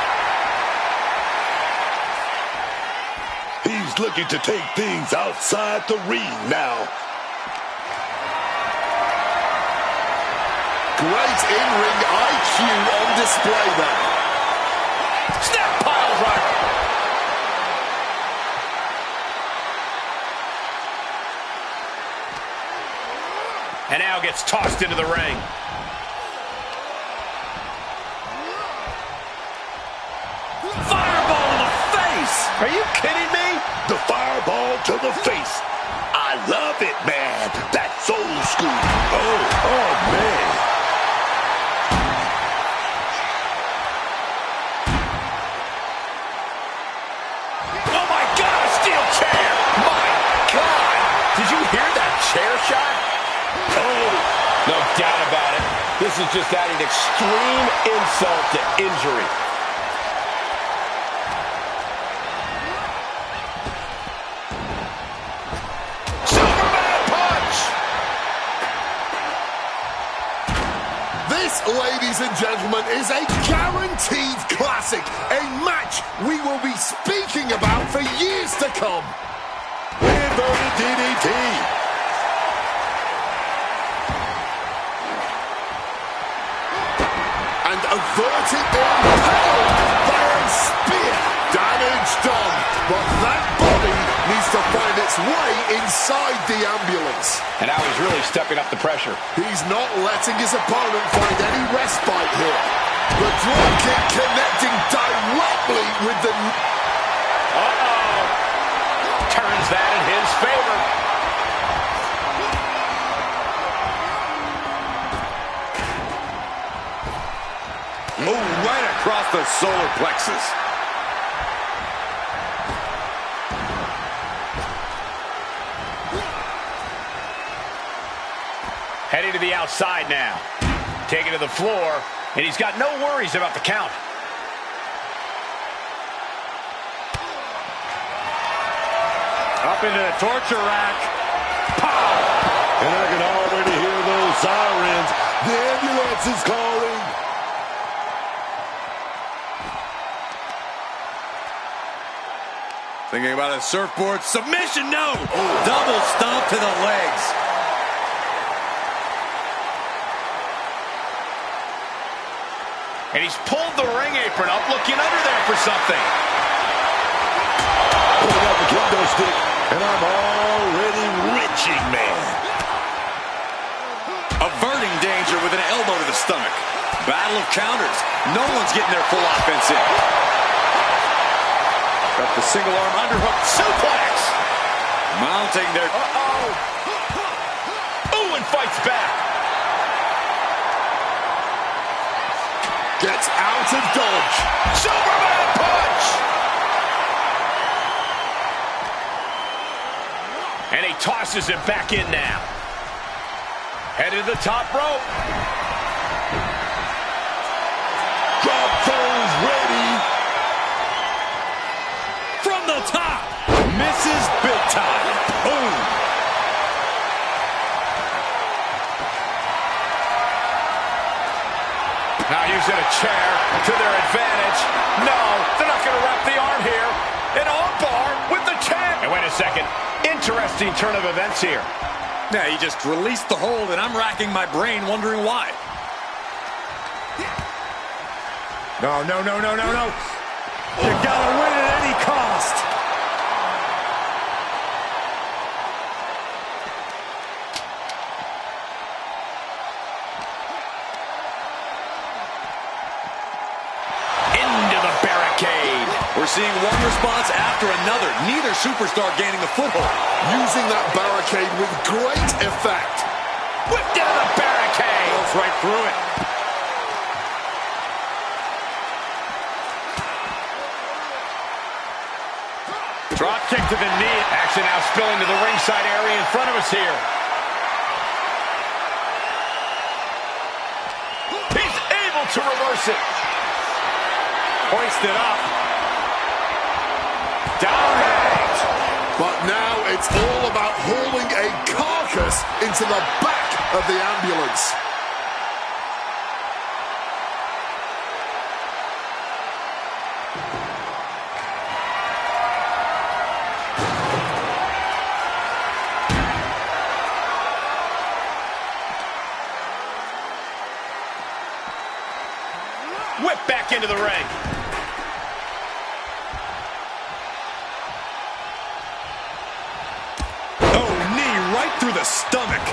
He's looking to take things outside the ring now. Great in-ring IQ on display there. Snap pile driver. And now gets tossed into the ring. Fireball in the face. Are you kidding me? The fireball to the face. I love it, man. That's old school. Oh, man. Oh, my God, a steel chair. My God. Did you hear that chair shot? Oh, No doubt about it. This is just adding extreme insult to injury. Superman punch! This, ladies and gentlemen, is a guaranteed classic. A match we will be speaking about for years to come. Inverted DDT. And averted impaled by a spear. Damage done, but that body needs to find its way inside the ambulance. And now he's really stepping up the pressure. He's not letting his opponent find any respite here. The drop kick connecting directly with the... Turns that in his favor. Oh, right across the solar plexus. Heading to the outside now. Taking to the floor, and he's got no worries about the count. Up into the torture rack. Pow! And I can already hear those sirens. The ambulance is calling. Thinking about a surfboard submission. No! Double stomp to the legs. And he's pulled the ring apron up, looking under there for something. Pulling out the kendo stick, and I'm already wrenching, man. Averting danger with an elbow to the stomach. Battle of counters. No one's getting their full offense in. Got the single arm underhook suplex. Mounting their... Ooh, and fights back. Gets out of dodge. Superman punch! And he tosses him back in now. Headed to the top rope. Drop those ready. From the top. Misses big time. Boom. Now using a chair to their advantage. No, they're not going to wrap the arm here. An arm bar with the chair. And wait a second. Interesting turn of events here. Yeah, he just released the hold, and I'm racking my brain wondering why. No. You gotta win at any cost. Into the barricade. We're seeing one response after another. Neither superstar gaining a foothold. Using that barricade with great effect. Whip down the barricade. Goes right through it. Drop kick to the knee. Action now spilling to the ringside area in front of us here. He's able to reverse it. Hoisted up. Downrange. But now it's all about hauling a carcass into the back of the ambulance. Whip back into the ring. Oh, knee right through the stomach.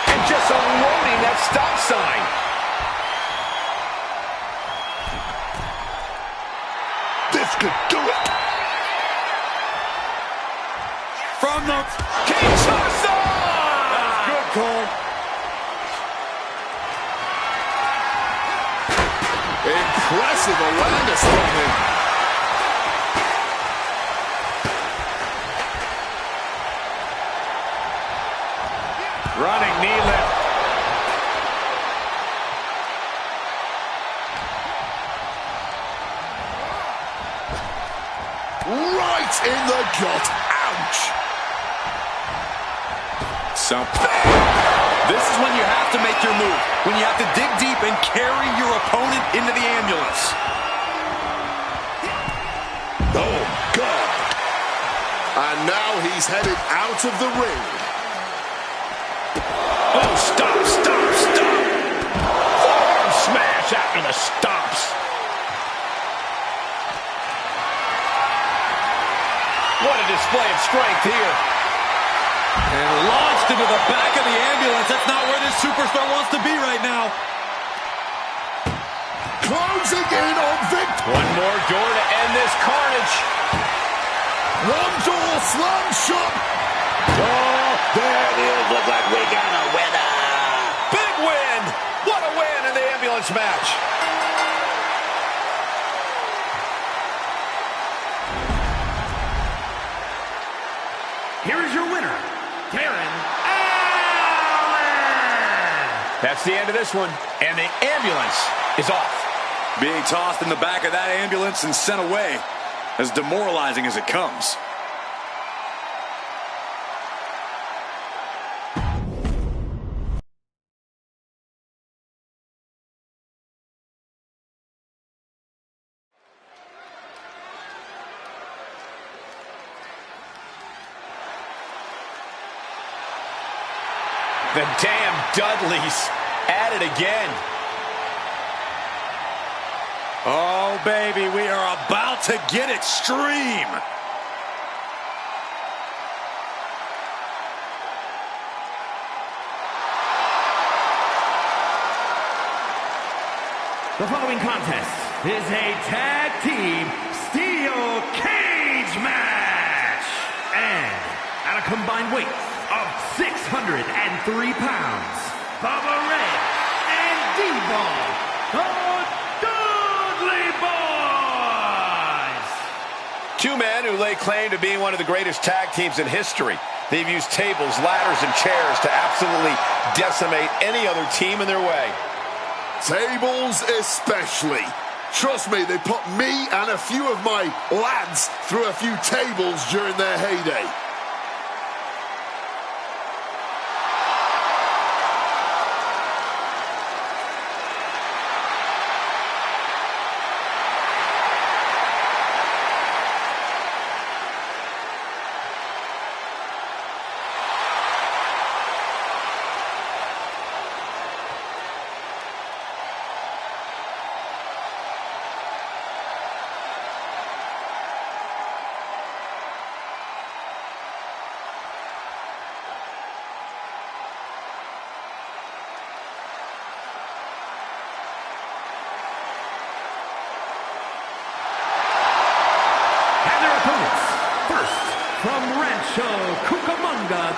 And just unloading that stop sign. This could do it. From the... Kinshasa! That's good, Cole. Impressive awareness from him. Running knee lift. Right in the gut. Ouch. Something. This is when you have to make your move. When you have to dig deep and carry your opponent into the ambulance. Oh, God. And now he's headed out of the ring. Oh, stop, stop, stop. Forearm smash after the stops. What a display of strength here. And launched into the back of the ambulance. That's not where this superstar wants to be right now. Closing in on victory. One more door to end this carnage. One door slam shut. Oh, there it is. Looks like we got a winner. Big win. What a win in the ambulance match. Here is your winner, Darren Allen. That's the end of this one, and the ambulance is off. Being tossed in the back of that ambulance and sent away, as demoralizing as it comes. The damn Dudleys at it again. Oh, baby, we are about to get extreme. The following contest is a tag team steel cage match. And at a combined weight of 603 pounds, Bubba Ray and D-Ball, the Dudley Boys. Two men who lay claim to being one of the greatest tag teams in history. They've used tables, ladders, and chairs to absolutely decimate any other team in their way. Tables especially. Trust me, they put me and a few of my lads through a few tables during their heyday.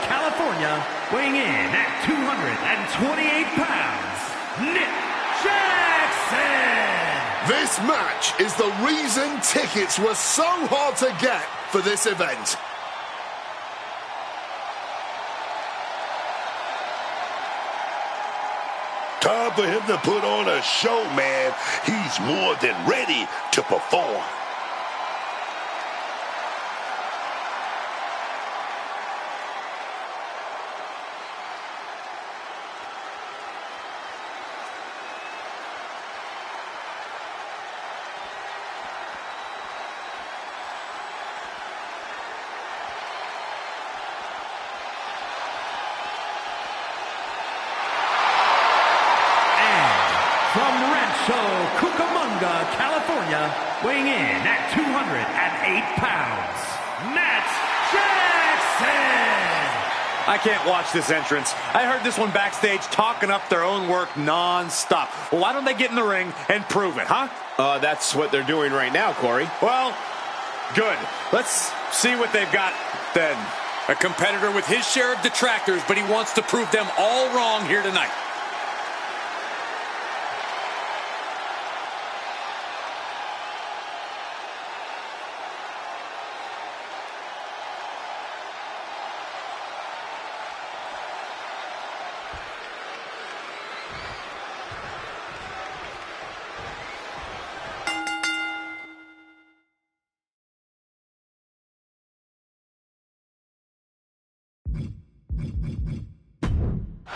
California, weighing in at 228 pounds, Nick Jackson. This match is the reason tickets were so hard to get for this event. Time for him to put on a show, man. He's more than ready to perform. California, weighing in at 208 pounds, Matt Jackson. I can't watch this entrance. I heard this one backstage talking up their own work non-stop. Well, why don't they get in the ring and prove it, huh? That's what they're doing right now, Corey. Well, good. Let's see what they've got then. A competitor with his share of detractors, but he wants to prove them all wrong here tonight.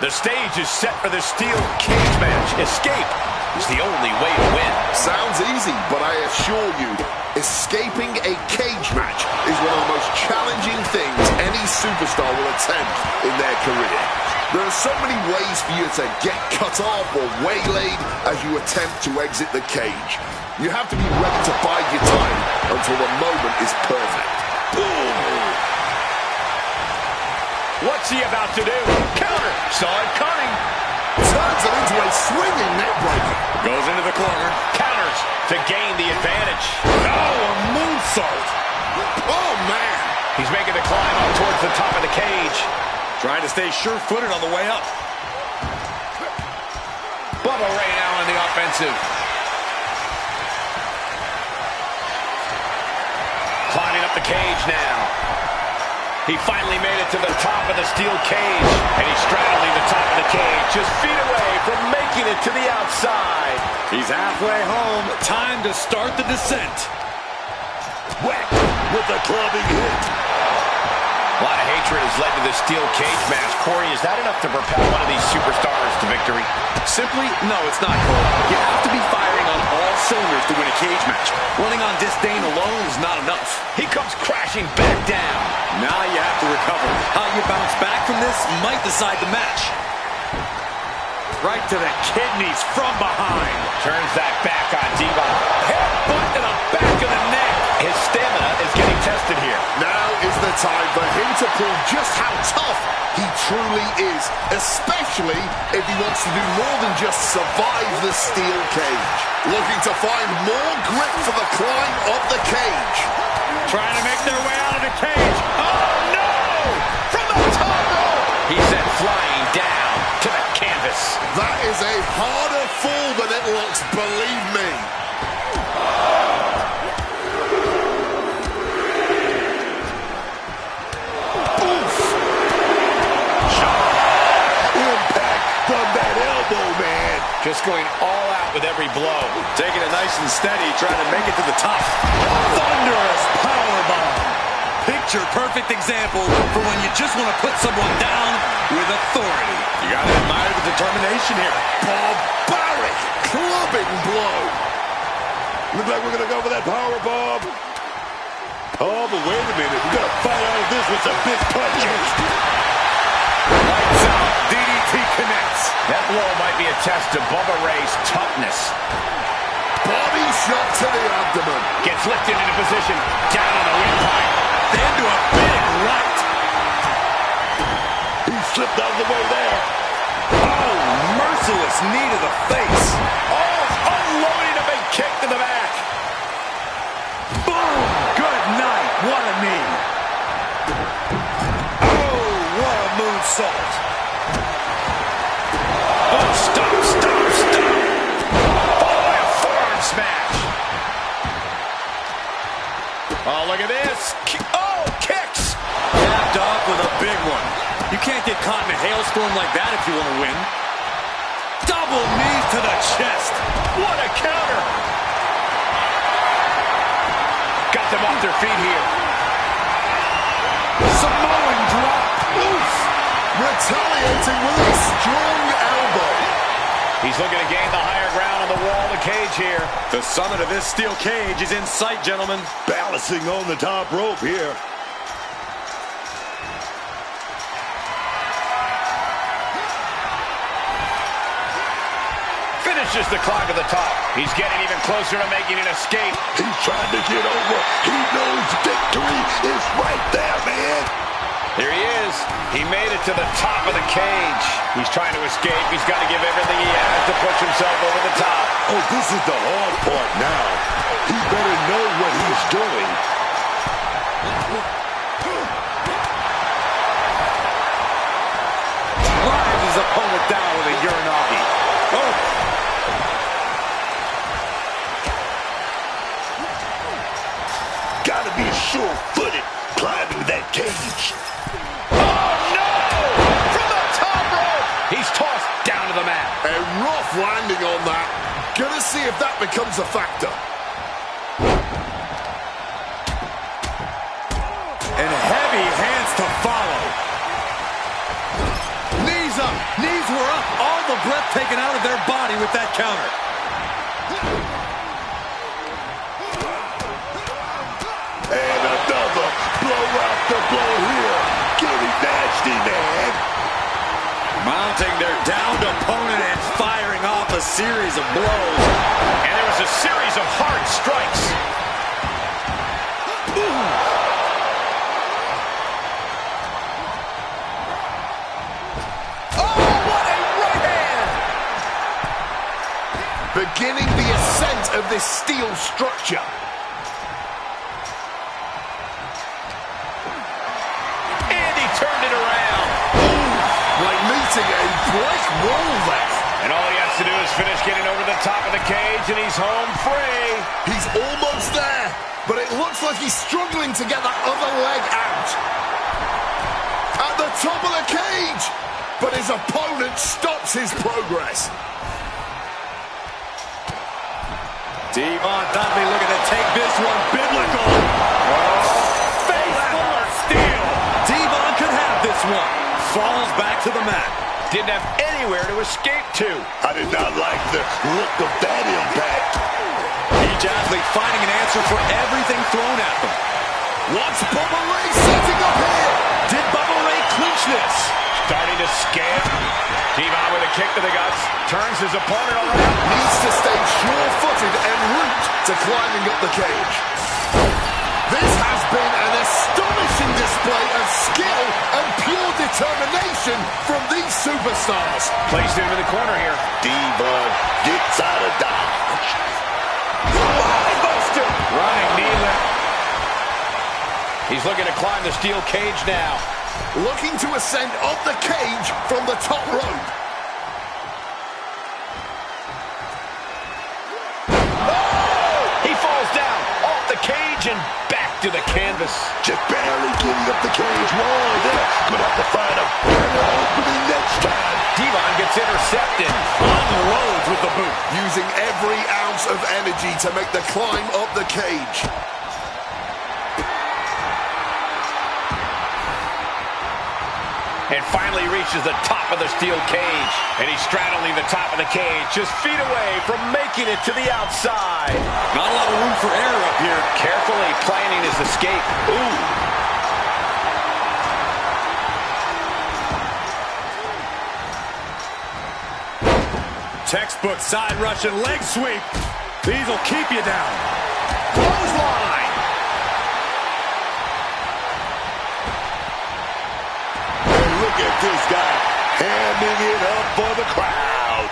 The stage is set for the steel cage match. Escape is the only way to win. Sounds easy, but I assure you, escaping a cage match is one of the most challenging things any superstar will attempt in their career. There are so many ways for you to get cut off or waylaid as you attempt to exit the cage. You have to be ready to bide your time until the moment is perfect. Boom! What's he about to do? Counter! Saw it coming! Turns it into a swinging neckbreaker. Goes into the corner. Counters to gain the advantage. Oh, a moonsault! Oh, man! He's making the climb up towards the top of the cage. Trying to stay sure-footed on the way up. Bubba Ray now on the offensive. Climbing up the cage now. He finally made it to the top of the steel cage, and he's straddling the top of the cage, just feet away from making it to the outside. He's halfway home. Time to start the descent. Whack with a clubbing hit. A lot of hatred has led to this steel cage match. Corey, is that enough to propel one of these superstars to victory? Simply, no, it's not, Cole. You have to be firing on all cylinders to win a cage match. Running on disdain alone is not enough. He comes crashing back down. Now you have to recover. How you bounce back from this might decide the match. Right to the kidneys from behind. Turns that back on Devon. Headbutt to the back of the neck. His stamina is getting tested here. Now is the time for him to prove just how tough he truly is, especially if he wants to do more than just survive the steel cage. Looking to find more grip for the climb of the cage. Trying to make their way out of the cage. Oh, no! From the top rope! He sent flying down to the canvas. That is a harder fall than it looks, believe me. Oof! Impact from that elbow, man. Just going all out with every blow. Taking it nice and steady, trying to make it to the top. Thunderous powerbomb. Picture-perfect example for when you just want to put someone down with authority. You got to admire the determination here. Barbaric clubbing blow. Looks like we're going to go for that power bomb. Oh, but wait a minute. We're going to fight out of this with some big punches. Lights out. DDT connects. That blow might be a test to Bubba Ray's toughness. Body shot to the abdomen. Gets lifted into position. Down on the windpipe. Into a big right. He slipped out of the way there. Oh, merciless knee to the face. Oh, unloading a big kick to the back. Boom! Good night. What a knee. Oh, what a moonsault. Oh, stop. Followed by a forearm smash. Oh, look at this. Oh, kicks. Capped off with a big one. You can't get caught in a hailstorm like that if you want to win. Double knee to the chest. What a counter. Got them off their feet here. Samoan drop. Oof. Retaliating with a strong elbow. He's looking to gain the higher ground on the wall of the cage here. The summit of this steel cage is in sight, gentlemen. Balancing on the top rope here. Finishes the clock at the top. He's getting even closer to making an escape. He's trying to get over. He knows victory is right there, man. Here he is. He made it to the top of the cage. He's trying to escape. He's got to give everything he has to push himself over the top. Oh, this is the hard part now. He better know what he's doing. Drives his opponent down with a Uranagi. Oh! Gotta be sure-footed climbing that cage. Oh, no! From the top rope! He's tossed down to the mat. A rough landing on that. Gonna see if that becomes a factor. And heavy hands to follow. breath taken out of their body with that counter. And another blow after blow here. Getting nasty, man. Mounting their downed opponent and firing off a series of blows. And there was a series of hard strikes. Oh, what a right hand! Beginning the ascent of this steel structure. And he turned it around. Like meeting a brick wall there. And all he has to do is finish getting over the top of the cage, and he's home free. He's almost there, but it looks like he's struggling to get that other leg out. At the top of the cage, but his opponent stops his progress. Devon Dudley looking to take this one biblical. Face full of steel. Devon could have this one. Falls back to the mat. Didn't have anywhere to escape to. I did not like the look of that impact. Each athlete finding an answer for everything thrown at them. What's Bubba Ray setting up here? Did Bubba Ray clinch this? Starting to scale. Devon with a kick to the guts. Turns his opponent around. Needs to stay sure-footed en route to climbing up the cage. This has been an astonishing display of skill and pure determination from these superstars. Placed him in the corner here. Devon gets out of dodge. Buster. Running knee lift. He's looking to climb the steel cage now. Looking to ascend up the cage from the top rope. He falls down off the cage and back to the canvas. Just barely getting up the cage wall. They're gonna have to find a better opening next time. Devon gets intercepted. Unloads with the boot. Using every ounce of energy to make the climb up the cage. And finally reaches the top of the steel cage. And he's straddling the top of the cage, just feet away from making it to the outside. Not a lot of room for error up here. Carefully planning his escape. Ooh. Textbook side rush and leg sweep. These will keep you down. Clothesline. Look at this guy hamming it up for the crowd.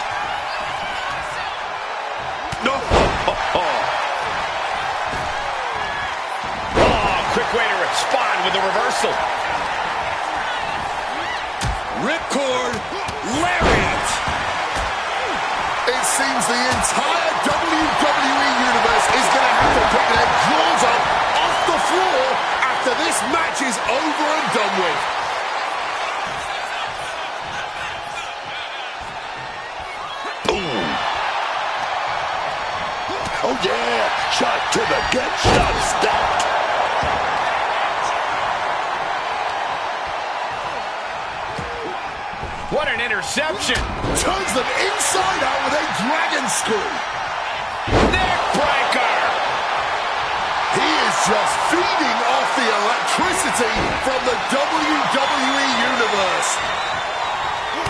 No. Oh, quick way to respond with the reversal. Ripcord, lariat. It seems the entire WWE Universe is going to have to pick their jaws up off the floor after this match is over and done with. Oh, yeah. Shot to the gut. Shot stopped. What an interception. Turns them inside out with a dragon screw. Neck breaker. He is just feeding off the electricity from the WWE Universe.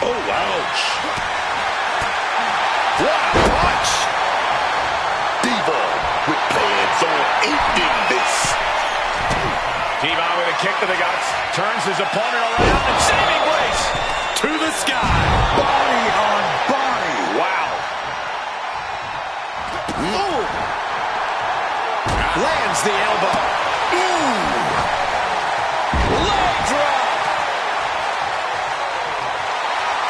Oh, ouch. What a punch. Devon with plans on ending this. Devon with a kick to the guts. Turns his opponent around and saving grace. To the sky. Body on body. Wow. Ooh. Lands the elbow. Ooh. Leg drop.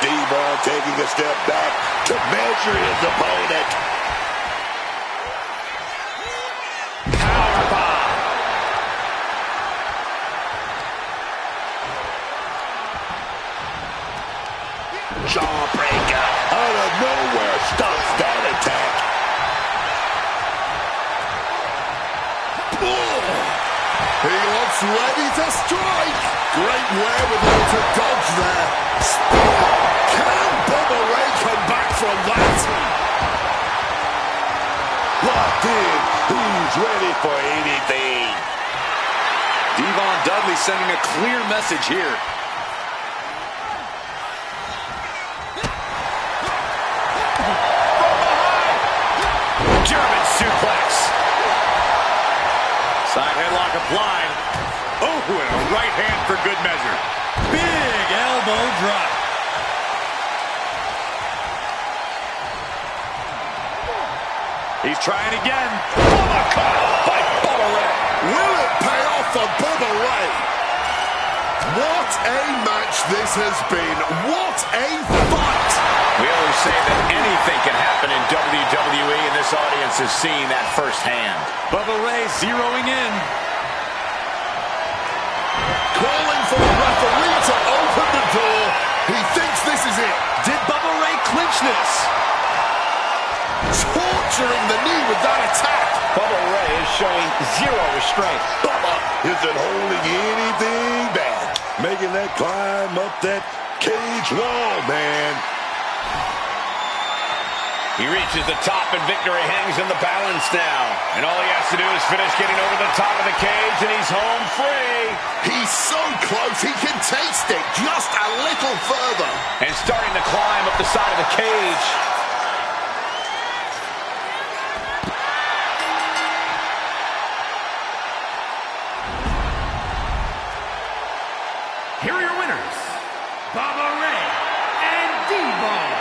Devon taking a step back to measure his opponent. Powerbomb. Jawbreaker out of nowhere stops that attack. He looks ready to strike. Great wherewithal to dodge there. Spear. Can Bubba Ray come from that. Locked in. Who's ready for anything? Devon Dudley sending a clear message here. German suplex. Side headlock applied. Oh, and a right hand for good measure. Big elbow drop. He's trying again. Bubba caught by Bubba Ray. Will it pay off for Bubba Ray? What a match this has been. What a fight. We always say that anything can happen in WWE, and this audience is seeing that firsthand. Bubba Ray zeroing in. Calling for the referee to open the door. He thinks this is it. Did Bubba Ray clinch this? Torturing the knee with that attack. Bubba Ray is showing zero restraint. Bubba isn't holding anything back. Making that climb up that cage wall, man. He reaches the top, and victory hangs in the balance now. And all he has to do is finish getting over the top of the cage, and he's home free. He's so close, he can taste it just a little further. And starting to climb up the side of the cage. Here are your winners, Bubba Ray and Devon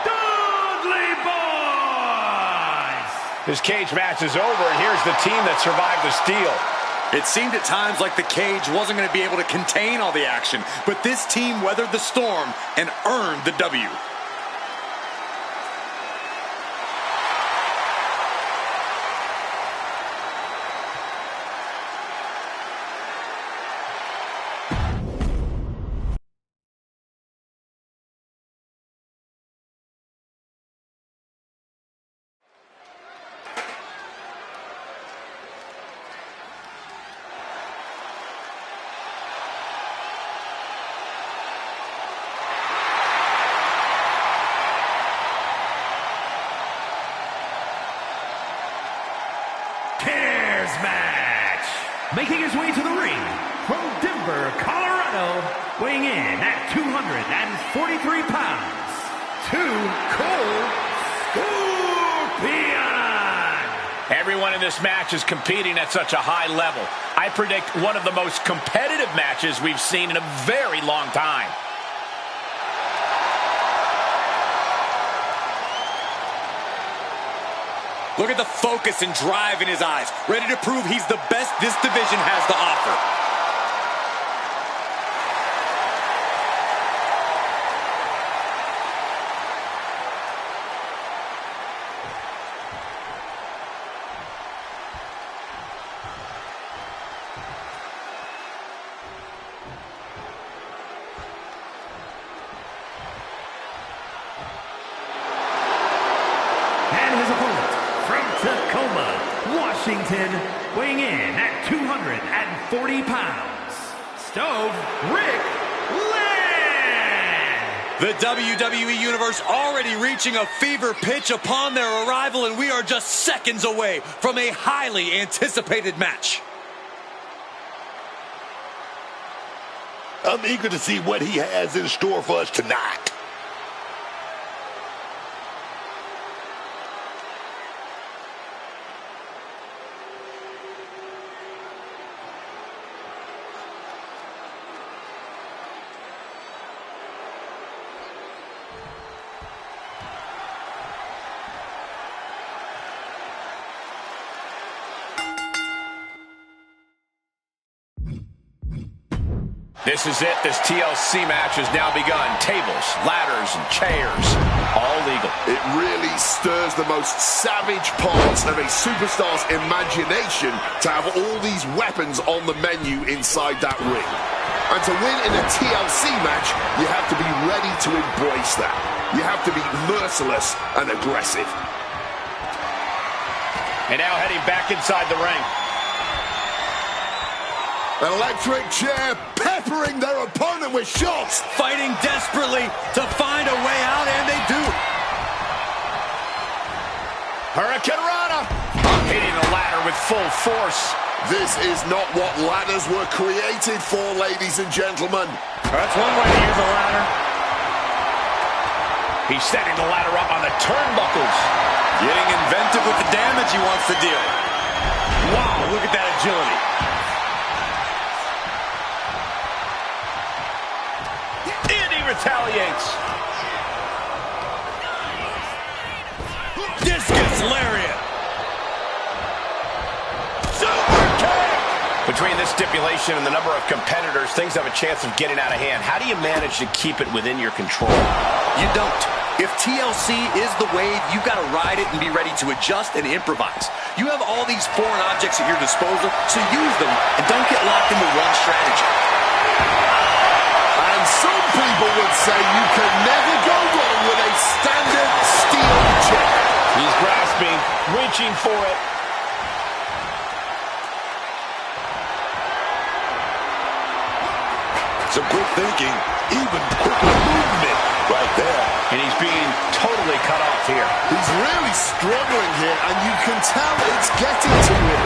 Dudley Boys. This cage match is over, and here's the team that survived the steal. It seemed at times like the cage wasn't going to be able to contain all the action, but this team weathered the storm and earned the W. Match. Making his way to the ring from Denver, Colorado, weighing in at 243 pounds, Cole Scorpion. Everyone in this match is competing at such a high level. I predict one of the most competitive matches we've seen in a very long time. Look at the focus and drive in his eyes, ready to prove he's the best this division has to offer. And his opponent from Tacoma, Washington, weighing in at 240 pounds, Stove Rick Land. The WWE Universe already reaching a fever pitch upon their arrival, and we are just seconds away from a highly anticipated match. I'm eager to see what he has in store for us tonight. This is it. This TLC match has now begun. Tables, ladders, and chairs, all legal. It really stirs the most savage parts of a superstar's imagination to have all these weapons on the menu inside that ring. And to win in a TLC match, you have to be ready to embrace that. You have to be merciless and aggressive. And now heading back inside the ring. Electric chair peppering their opponent with shots. Fighting desperately to find a way out, and they do. Hurricane Rana. Hitting the ladder with full force. This is not what ladders were created for, ladies and gentlemen. That's one way to use a ladder. He's setting the ladder up on the turnbuckles. Getting inventive with the damage he wants to deal. Wow, look at that agility. And he retaliates. Discus lariat. Between this stipulation and the number of competitors, things have a chance of getting out of hand. How do you manage to keep it within your control? You don't. If TLC is the wave, you've got to ride it and be ready to adjust and improvise. You have all these foreign objects at your disposal, so use them and don't get locked into one strategy. And some people would say you can never go wrong with a standard steel chair. He's grasping, reaching for it. Some quick thinking, even quicker movement right there. And he's being totally cut off here. He's really struggling here, and you can tell it's getting to him.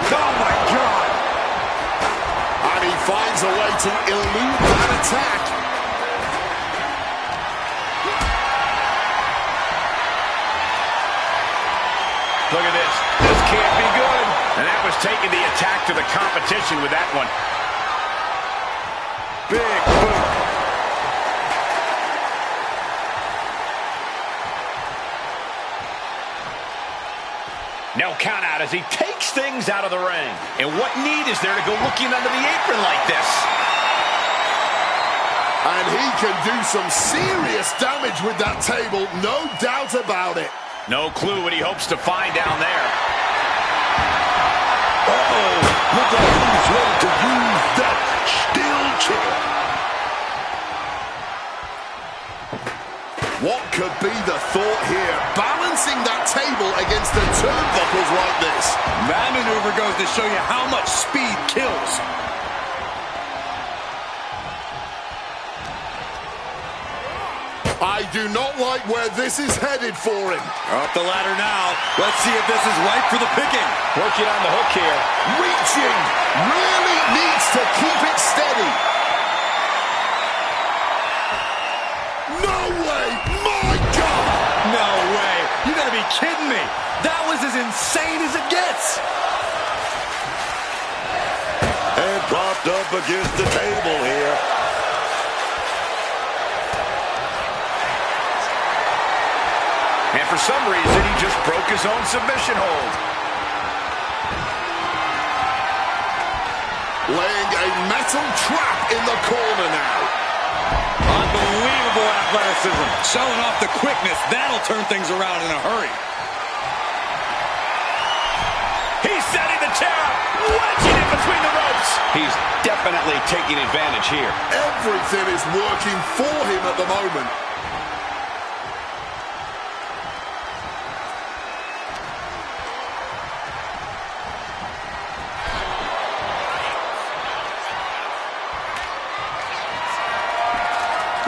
Oh, my God. And he finds a way to elude that attack. Look at this. This can't be good. And that was taking the attack to the competition with that one. Big boot. No count out as he takes things out of the ring. And what need is there to go looking under the apron like this? And he can do some serious damage with that table, no doubt about it. No clue what he hopes to find down there. Uh-oh, look like he's ready to use that steel chair. What could be the thought here? Balancing that table against the turnbuckles like this. That maneuver goes to show you how much speed kills. I do not like where this is headed for him. Up the ladder now. Let's see if this is ripe for the picking. Working on the hook here. Reaching. Really needs to keep it steady. No way. My God. No way. You gotta be kidding me. That was as insane as it gets. And propped up against the table here. And for some reason, he just broke his own submission hold. Laying a metal trap in the corner now. Unbelievable athleticism. Showing off the quickness. That'll turn things around in a hurry. He's setting the chair up, wedging it between the ropes. He's definitely taking advantage here. Everything is working for him at the moment.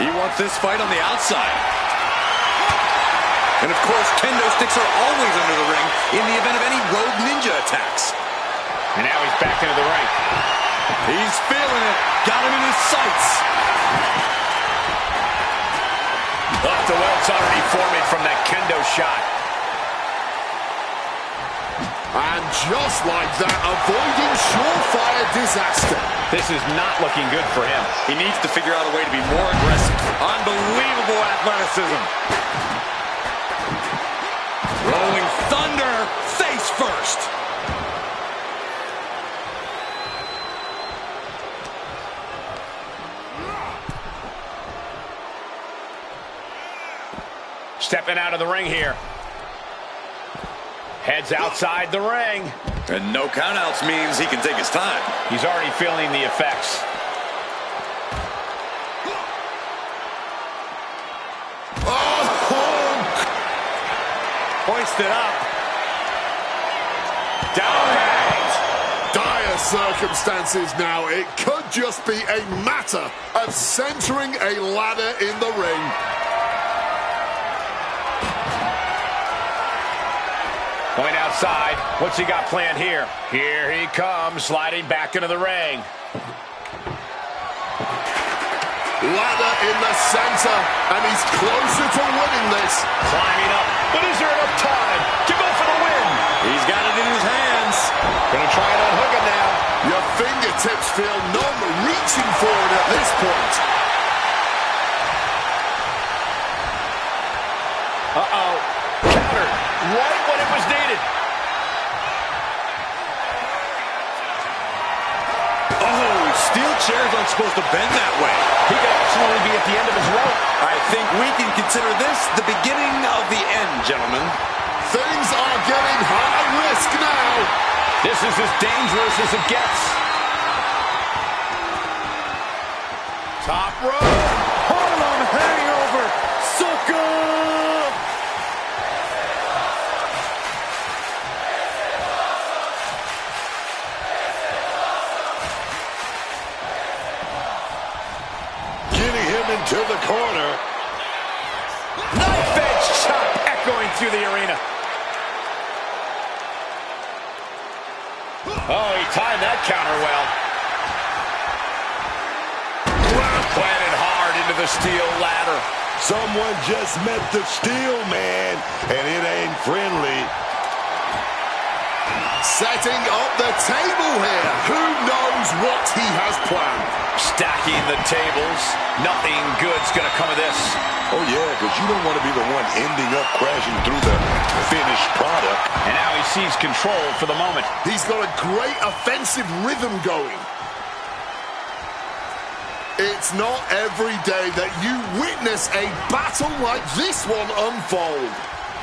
He wants this fight on the outside. And of course, kendo sticks are always under the ring in the event of any rogue ninja attacks. And now he's back into the ring. He's feeling it. Got him in his sights. Off the welts already forming from that kendo shot. And just like that, avoiding surefire disaster. This is not looking good for him. He needs to figure out a way to be more aggressive. Unbelievable athleticism. Rolling thunder, face first. Stepping out of the ring here. Heads outside the ring. And no countouts means he can take his time. He's already feeling the effects. Oh! Boy, mixed it up. Downhand. Dire circumstances now. It could just be a matter of centering a ladder in the ring. Point outside. What's he got planned here? Here he comes, sliding back into the ring. Ladder in the center, and he's closer to winning this. Climbing up, but is there enough time to go for the win? He's got it in his hands. Gonna try and unhook it now. Your fingertips feel numb reaching for it at this point. Uh-oh. Countered right when it was needed. Oh, steel chairs aren't supposed to bend that way. He could absolutely be at the end of his rope. I think we can consider this the beginning of the end, gentlemen. Things are getting high risk now. This is as dangerous as it gets. Top rope. Harlem hangover. Sucker. Getting him into the corner. Knife edge chop echoing through the arena. Oh, he timed that counter well. Planted hard into the steel ladder. Someone just met the steel man, and it ain't friendly. Setting up the table here. Who knows what he has planned? Stacking the tables. Nothing good's gonna come of this. Oh, yeah, because you don't want to be the one ending up crashing through the finished product. And now he sees control for the moment. He's got a great offensive rhythm going. It's not every day that you witness a battle like this one unfold.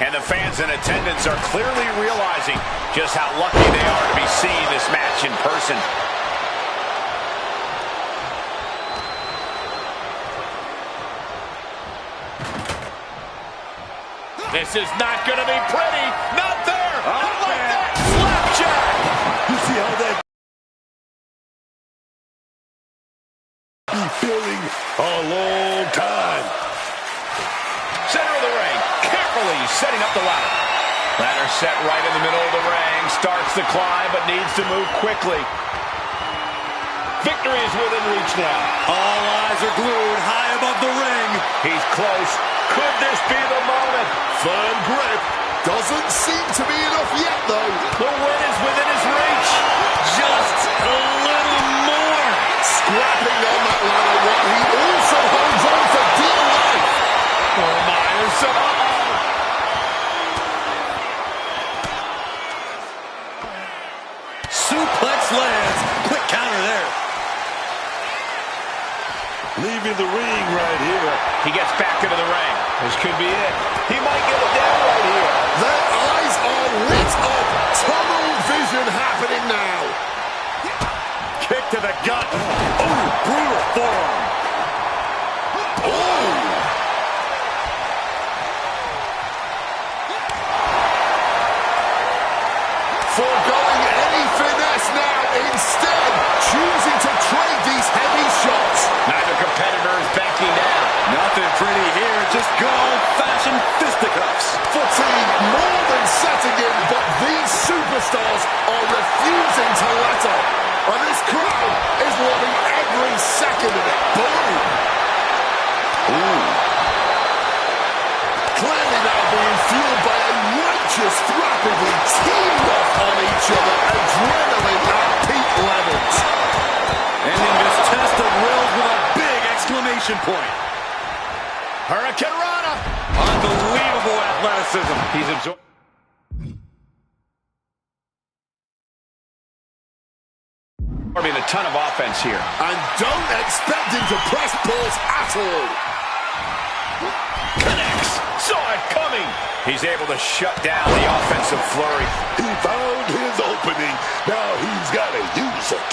And the fans in attendance are clearly realizing just how lucky they are to be seeing this match in person. This is not going to be pretty. Not there. Not like that. Slapjack. You see how that be feeling a long time. Center of the ring. Carefully setting up the ladder. Ladder set right in the middle of the ring. Starts the climb, but needs to move quickly. Victory is within reach now. All eyes are glued high above the ring. He's close. Could this be the moment? Firm grip. Doesn't seem to be enough yet, though. The win is within his reach. Just a little more. Scrapping on that ladder while he also holds on for dear life. Oh, my. There's some... Suplex lands. Quick counter there. Leaving the ring right here. He gets back into the ring. This could be it. He might get it down right here. Their eyes are lit up. Tunnel vision happening now. Kick to the gut. Oh, brutal forearm. Oh! Foregoing any finesse now, instead choosing to trade these heavy shots. Neither competitor is backing down. Nothing pretty here, just good old-fashioned fisticuffs. Fatigue more than setting in, but these superstars are refusing to let up. And this crowd is loving every second of it. Boom! Ooh. Clearly now being fueled by a righteous, rapidly teamed off on each other, adrenaline at peak levels. Ending this test of wills with a big exclamation point. Hurricane Rana. Unbelievable athleticism. He's absorbed. A ton of offense here. And don't expect him to press pause at all. Connects. Saw it coming. He's able to shut down the offensive flurry. He found his opening. Now he's got to use it.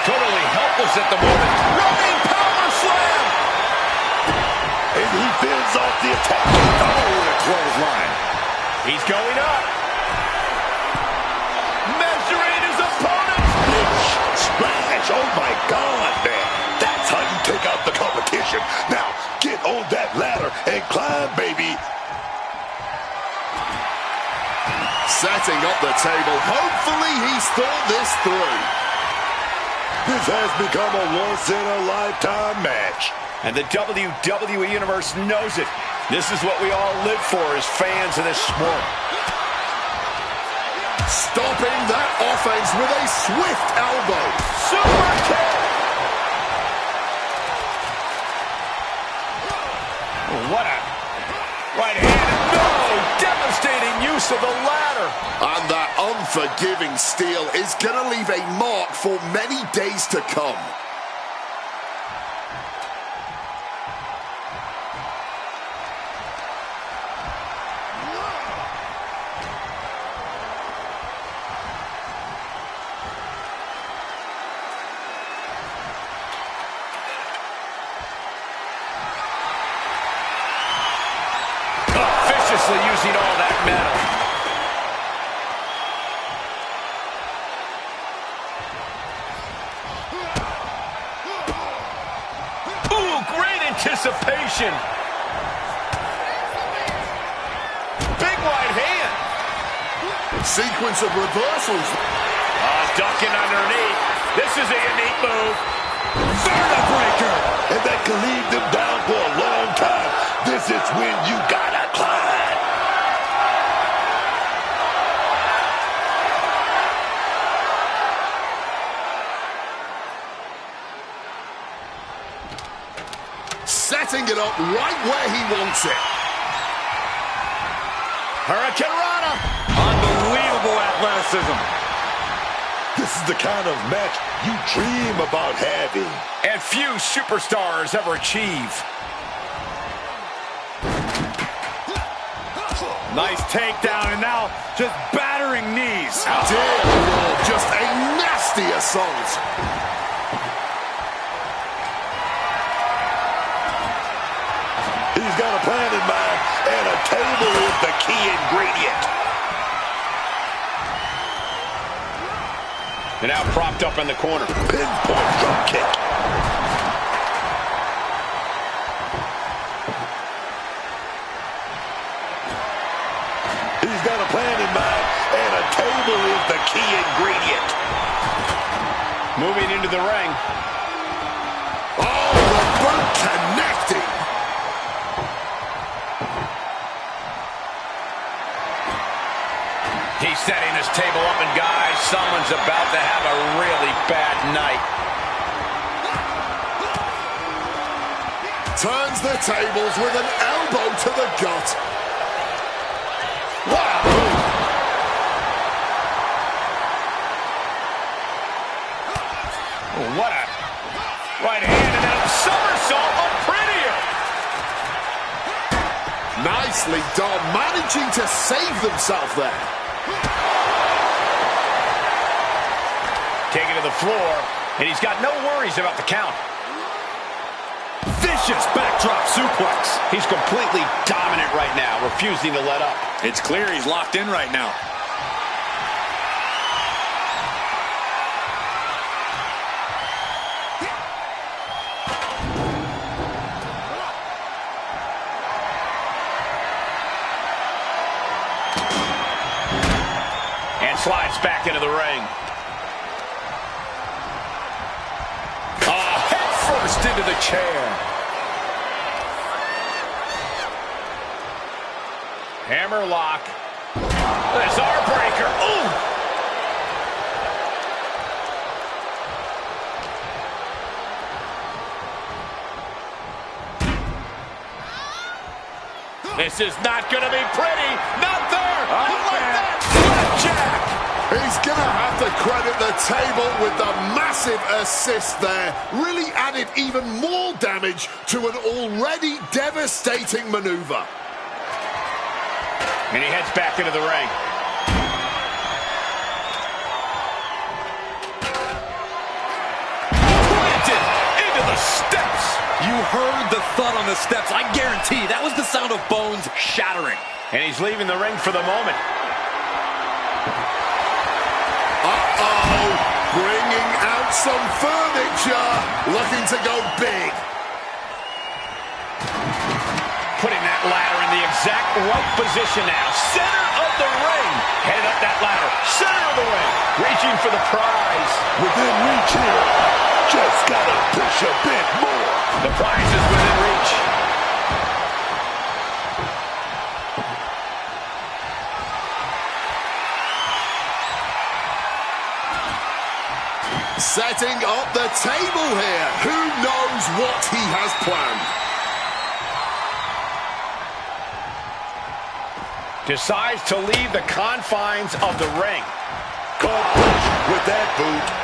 Totally helpless at the moment. Running power slam. And he fends off the attack. Oh, what a close clothesline. He's going up. Measuring his opponent. Splash. Oh, my God, man. That's how you take out the competition. Now, get on that ladder and climb, baby. Setting up the table. Hopefully he's thought this through. This has become a once-in-a-lifetime match. And the WWE Universe knows it. This is what we all live for as fans of this sport. Stopping that offense with a swift elbow. Super kick! What a right hand. No! Devastating use of the ladder. And that unforgiving steel is going to leave a mark for many days to come. Using all that metal. Ooh, great anticipation. Big right hand. Sequence of reversals. Ducking underneath. This is a unique move. Vertebreaker. And that can lead them down for a long time. This is when you gotta climb. Setting it up right where he wants it. Hurricane Rana. Unbelievable athleticism. This is the kind of match you dream about having. And few superstars ever achieve. Nice takedown, and now just battering knees. Dear Lord, just a nasty assault. He's got a plan in mind, and a table is the key ingredient. And now propped up in the corner. Pinpoint drop kick. He's got a plan in mind, and a table is the key ingredient. Moving into the ring. Oh, the boot connecting. He's setting this table up, and guys, someone's about to have a really bad night. Turns the tables with an elbow to the gut. Wow. Oh, what a right hand, and then a somersault on prettier. Nicely done, managing to save themselves there. Taken to the floor, and he's got no worries about the count. Vicious backdrop suplex. He's completely dominant right now, refusing to let up. It's clear he's locked in right now. And slides back into the ring. First into the chair. Hammer lock. This arm breaker. Ooh! This is not going to be pretty. Not there. Not like that. Flapjack. He's going to have to credit the table with the massive assist there. Really added even more damage to an already devastating maneuver. And he heads back into the ring. Planted into the steps. You heard the thud on the steps. I guarantee that was the sound of bones shattering. And he's leaving the ring for the moment. Uh-oh. Bringing out some furniture. Looking to go big. Putting that ladder in the exact right position now. Center of the ring. Headed up that ladder. Center of the ring. Reaching for the prize. Within reach here. Just gotta push a bit more. The prize is within reach. Setting up the table here. Who knows what he has planned? Decides to leave the confines of the ring. Caught push with that boot.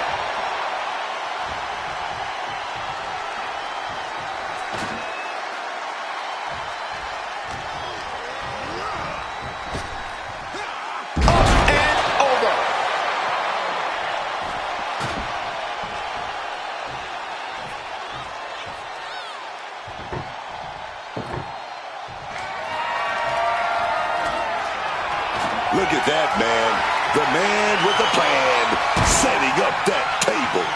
Look at that, man. The man with the plan, setting up that table.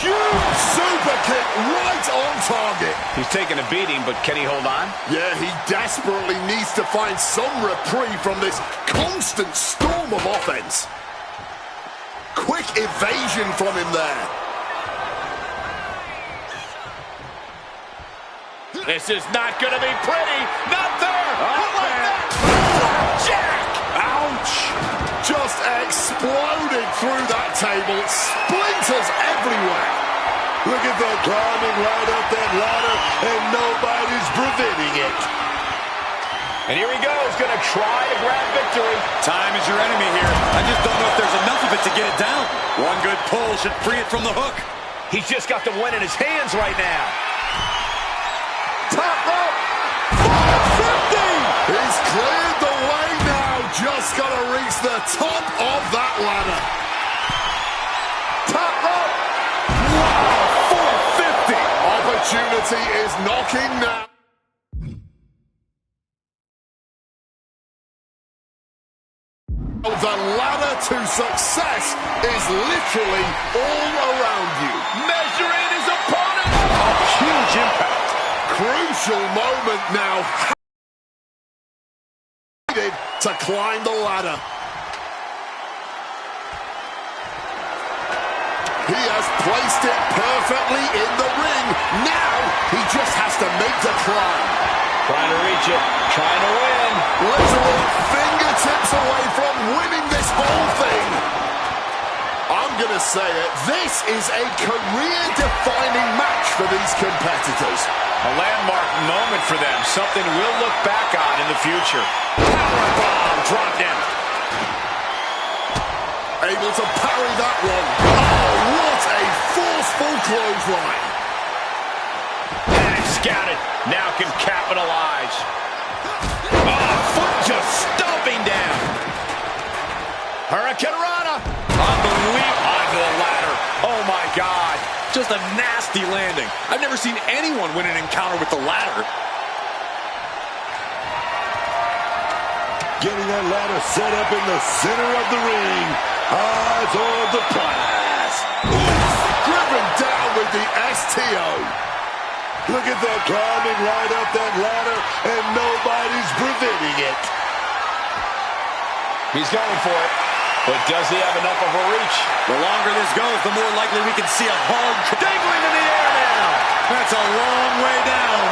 Huge super kick right on target. He's taking a beating, but can he hold on? Yeah, he desperately needs to find some reprieve from this constant storm of offense. Quick evasion from him there. This is not going to be pretty. Not there. Not like that. Jack. Ouch. Just exploded through that table. Splinters everywhere. Look at that, climbing right up that ladder, and nobody's preventing it. And here he goes, going to try to grab victory. Time is your enemy here. I just don't know if there's enough of it to get it down. One good pull should free it from the hook. He's just got the win in his hands right now. Top rope. 450. He's cleared the way now. Just got to reach the top of that ladder. Top rope. Wow, 450. Opportunity is knocking now. The ladder to success is literally all around you. Measuring his opponent. A huge impact. Crucial moment now. To climb the ladder. He has placed it perfectly in the ring. Now he just has to make the climb. Trying to reach it. Trying to win. Literally fingertips away from winning this whole thing. I'm going to say it. This is a career-defining match for these competitors. A landmark moment for them. Something we'll look back on in the future. Powerbomb dropped in. Able to parry that one. Oh, what a forceful clothesline. And scouted. Now can capitalize. Oh, foot just stomping down. Hurricane Rana. Unbelievable. Onto the ladder. Oh, my God. Just a nasty landing. I've never seen anyone win an encounter with the ladder. Getting that ladder set up in the center of the ring. Eyes on the prize. Driven down with the STO. Look at that, climbing right up that ladder, and nobody's preventing it. He's going for it. But does he have enough of a reach? The longer this goes, the more likely we can see a hard Dangling in the air now. That's a long way down.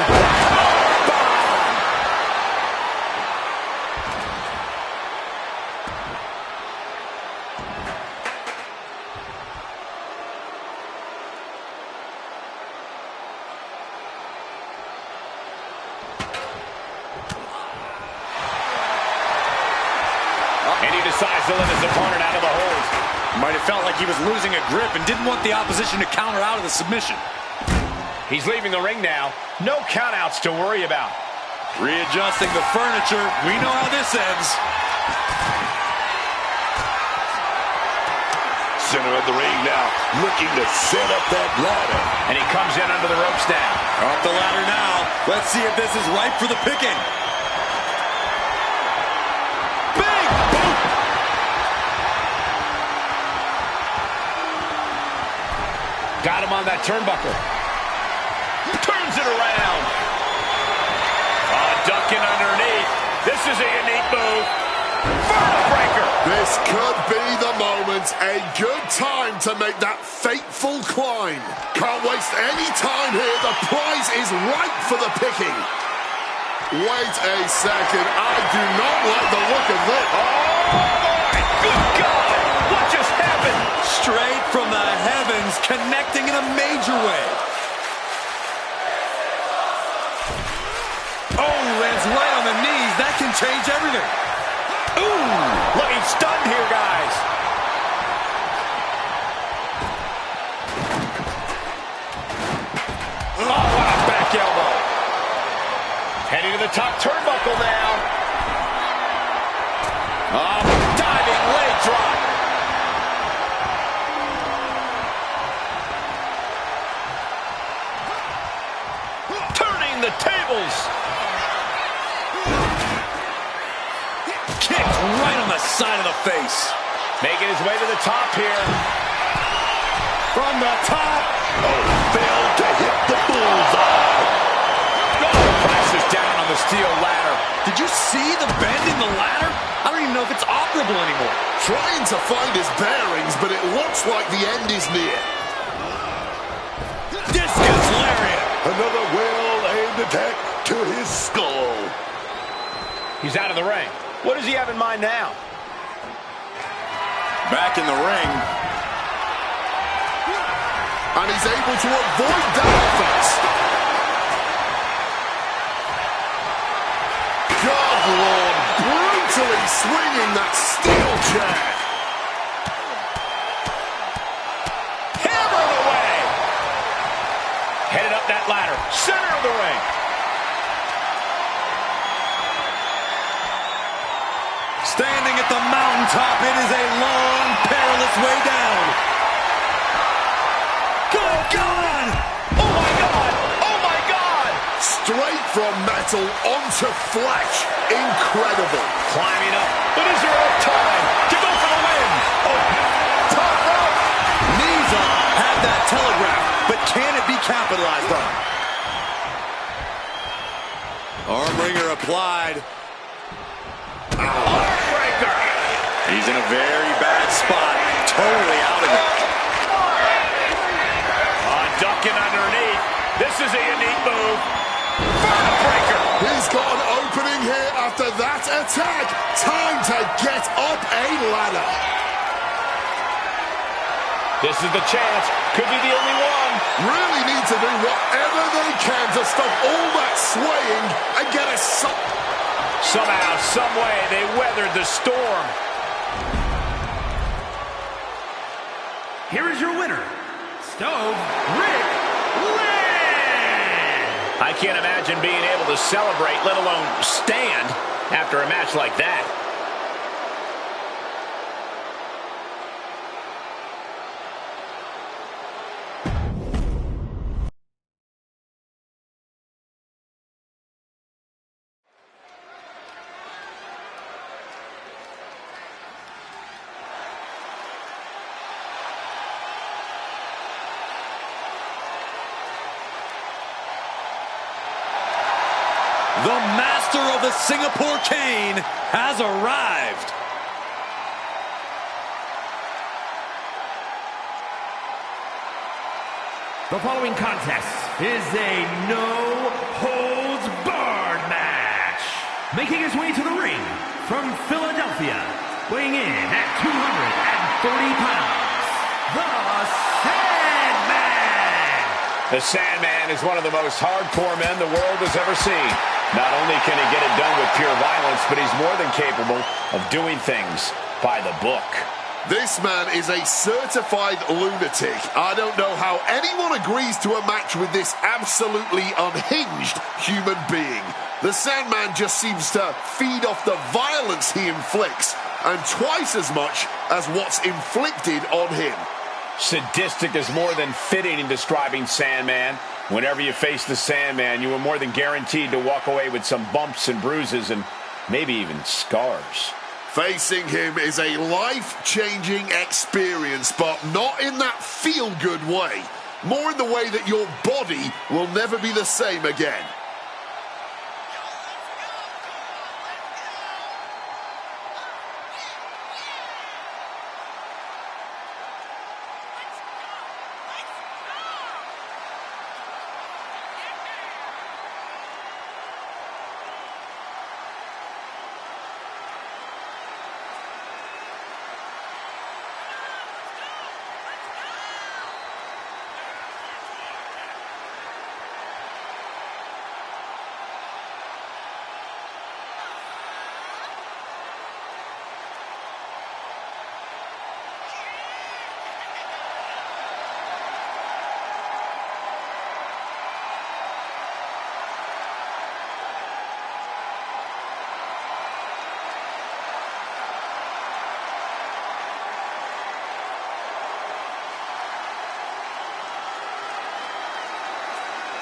And he decides to let his opponent out of the hold. Might have felt like he was losing a grip and didn't want the opposition to counter out of the submission. He's leaving the ring now. No countouts to worry about. Readjusting the furniture. We know how this ends. center of the ring now, looking to set up that ladder. And he comes in under the ropes now. Off the ladder now. Let's see if this is ripe for the picking. Big boot. Got him on that turnbuckle. Turns it around. Ducking underneath. This is a unique move. Breaker. This could be the moment. A good time to make that fateful climb. Can't waste any time here. The prize is ripe for the picking. Wait a second. I do not like the look of this. Oh, my good God. What just happened? Straight from the heavens, connecting in a major way. Oh, lands right on the knees. That can change everything. Ooh, looking stunned here, guys. Oh, what a back elbow. Heading to the top turnbuckle now. Oh, diving leg drop. Turning the tables. Kicked right on the side of the face. Making his way to the top here. From the top. Oh, failed to hit the bullseye. Oh, crashes down on the steel ladder. Did you see the bend in the ladder? I don't even know if it's operable anymore. Trying to find his bearings, but it looks like the end is near. Discus lariat. Another well-aimed attack to his skull. He's out of the ring. What does he have in mind now? Back in the ring. And he's able to avoid that offense. God, Lord, brutally swinging that steel chair. Hammered away. Headed up that ladder. Center of the ring. Standing at the mountaintop, it is a long, perilous way down. Go, God! Oh, my God! Oh, my God! Straight from metal onto flesh. Incredible. Climbing up. But is there enough time to go for the win? Oh, top rope. Knees up, had that telegraph, but can it be capitalized on? Arm wringer applied. Breaker. He's in a very bad spot. Totally out of it. Ducking underneath. This is a unique move. Breaker. He's got an opening here after that attack. Time to get up a ladder. This is the chance. Could be the only one. Really need to do whatever they can to stop all that swaying and get a... Somehow, some way, they weathered the storm. Here is your winner, Stove Rick Lynn. I can't imagine being able to celebrate, let alone stand, after a match like that. The master of the Singapore cane has arrived. The following contest is a no-holds-barred match. Making his way to the ring from Philadelphia, weighing in at 240 pounds, the Sandman. The Sandman is one of the most hardcore men the world has ever seen. Not only can he get it done with pure violence, but he's more than capable of doing things by the book. This man is a certified lunatic. I don't know how anyone agrees to a match with this absolutely unhinged human being. The Sandman just seems to feed off the violence he inflicts, and twice as much as what's inflicted on him. Sadistic is more than fitting in describing Sandman. Whenever you face the Sandman, you are more than guaranteed to walk away with some bumps and bruises and maybe even scars. Facing him is a life-changing experience, but not in that feel-good way. More in the way that your body will never be the same again.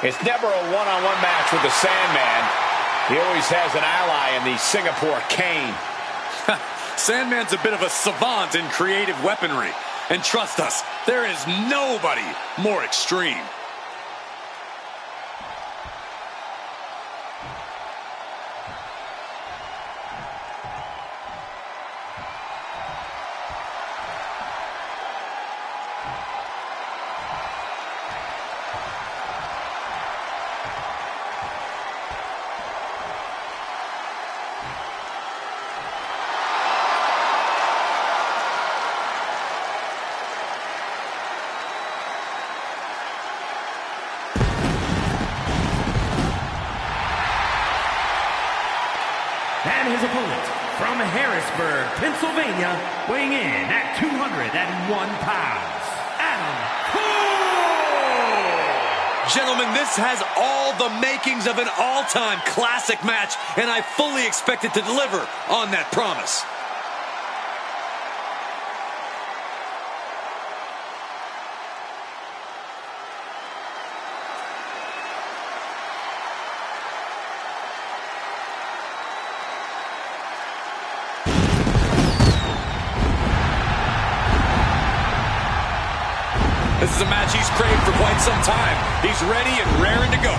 It's never a one-on-one match with the Sandman. He always has an ally in the Singapore Cane. Sandman's a bit of a savant in creative weaponry. And trust us, there is nobody more extreme. And his opponent from Harrisburg, Pennsylvania, weighing in at 201 pounds, Adam Cole! Gentlemen, this has all the makings of an all-time classic match, and I fully expect it to deliver on that promise. This is a match he's craved for quite some time. He's ready and raring to go.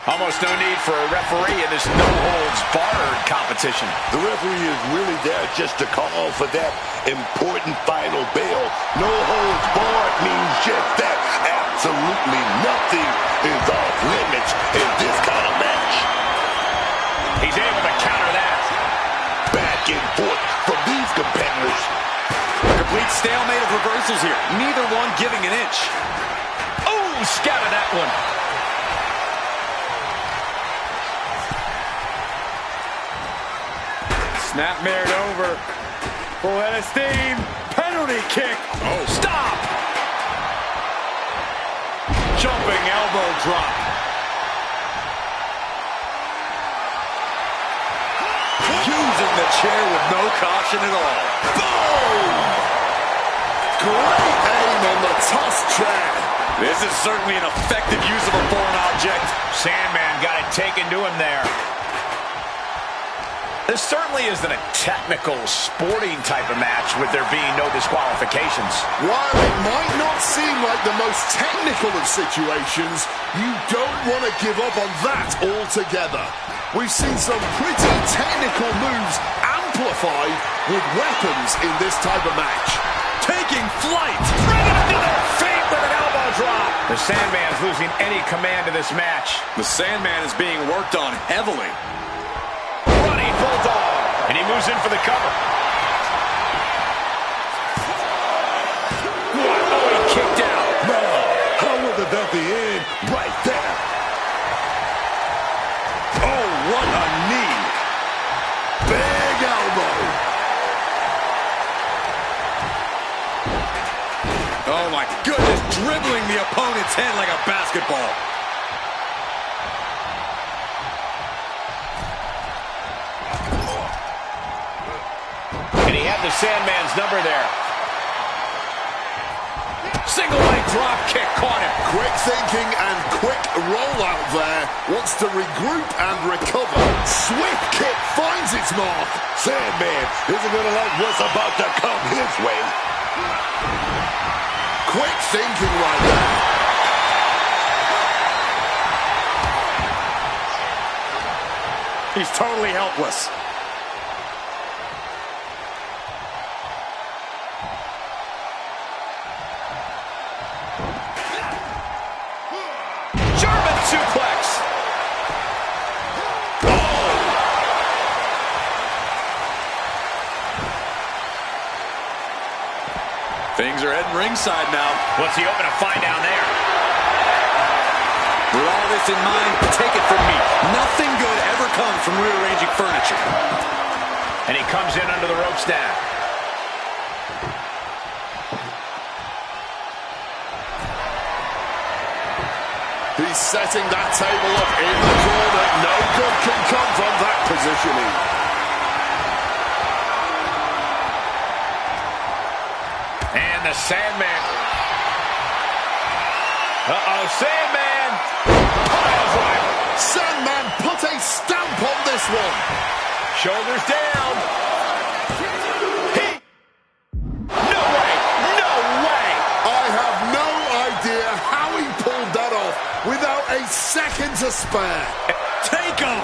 Almost no need for a referee in this no-holds-barred competition. The referee is really there just to call for that important final bell. No holds barred means just that. Absolutely nothing is off limits in this kind of match. He's able to counter that. Back and forth from these competitors. A complete stalemate of reversals here. Neither one giving an inch. Oh, scouted that one. Snapmared over. Full head of steam. Penalty kick. Oh, stop! Jumping elbow drop. Using the chair with no caution at all. Boom! Great aim on the toss chair. This is certainly an effective use of a foreign object. Sandman got it taken to him there. This certainly isn't a technical, sporting type of match with there being no disqualifications. While it might not seem like the most technical of situations, you don't want to give up on that altogether. We've seen some pretty technical moves amplified with weapons in this type of match. Taking flight. Bringing him to their feet with an elbow drop. The Sandman's losing any command of this match. The Sandman is being worked on heavily. Running bulldog. And he moves in for the cover. What? Oh, he kicked out. No. How would that be in? Right there. Oh, what a knee. Big elbow. Oh, my goodness. Dribbling the opponent's head like a basketball. And he had the Sandman's number there. Single leg drop kick caught him. Quick thinking and quick rollout there. Wants to regroup and recover. Swift kick finds its mark. Sandman isn't going to like what's about to come his way. Quick thinking right there. He's totally helpless. German suplex. Things are heading ringside now. What's he hoping to find down there? With all this in mind, take it from me. Nothing good ever comes from rearranging furniture. And he comes in under the ropes now. He's setting that table up in the corner. No good can come from that positioning. And the Sandman. Uh-oh, Sandman. Pile driver. Sandman put a stamp on this one. Shoulders down. No way. No way. I have no idea how he pulled that off without a second to spare. Take off.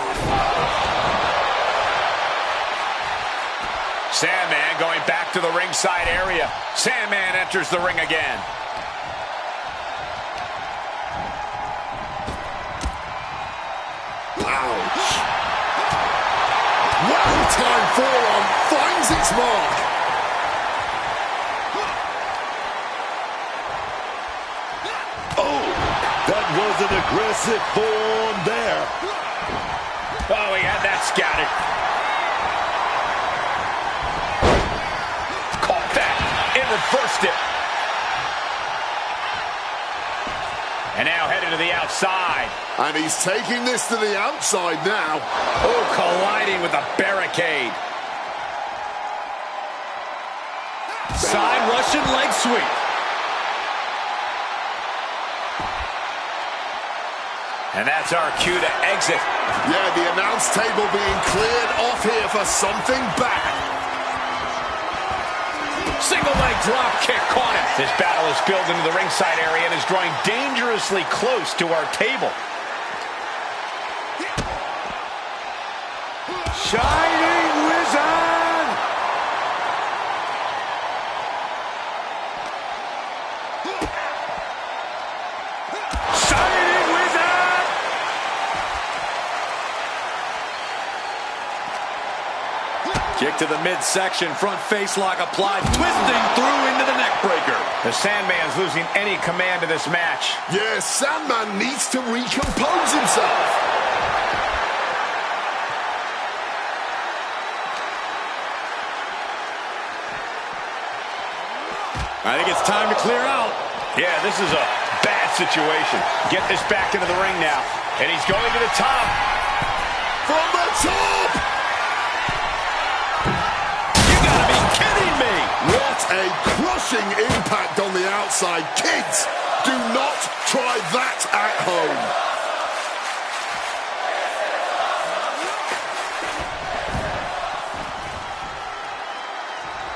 Sandman going back to the ringside area. Sandman enters the ring again. Ouch. Well-timed forearm finds its mark. Oh, that was an aggressive form there. Oh, he had that scouted. Caught that and reversed it. And now headed to the outside. And he's taking this to the outside now. Oh, colliding with a barricade. Side Russian leg sweep. And that's our cue to exit. Yeah, the announce table being cleared off here for something bad. Single leg drop kick caught him. This battle is spilled into the ringside area and is drawing dangerously close to our table. Shining Wizard! Shining Wizard! Kick to the midsection, front face lock applied, twisting through into the neck breaker. The Sandman's losing any command of this match. Yeah, Sandman needs to recompose himself. I think it's time to clear out. Yeah, this is a bad situation. Get this back into the ring now. And he's going to the top. From the top! You gotta be kidding me! What a crushing impact on the outside. Kids, do not try that at home.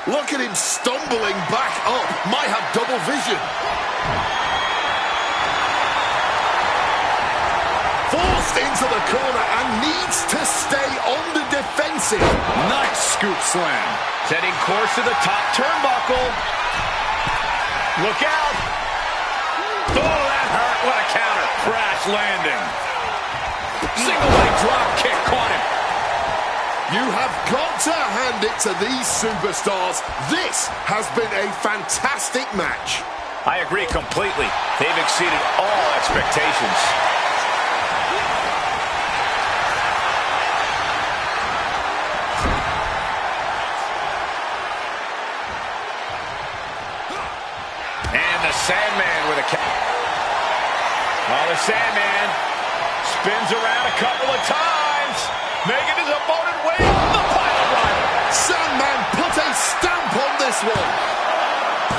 Look at him stumbling back up. Might have double vision. Forced into the corner and needs to stay on the defensive. Nice scoop slam. Setting course to the top turnbuckle. Look out. Oh! Crash landing. Single leg drop kick caught him. You have got to hand it to these superstars. This has been a fantastic match. I agree completely. They've exceeded all expectations. And the Sandman with a kick. Oh, the Sandman spins around a couple of times, making his opponent wait on the pile driver. Sandman put a stamp on this one.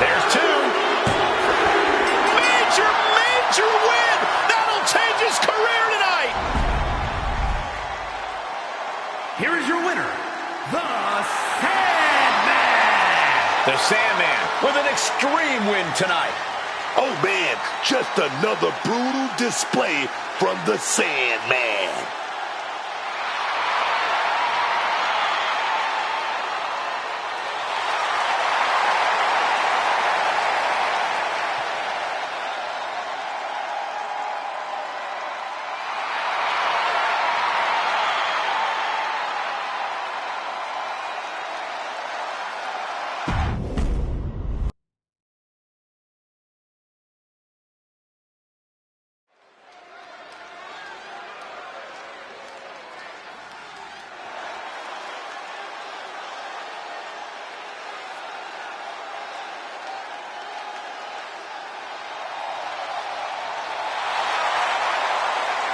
There's two. Major win. That'll change his career tonight. Here is your winner, the Sandman. The Sandman with an extreme win tonight. Oh, man, just another brutal display from the Sandman.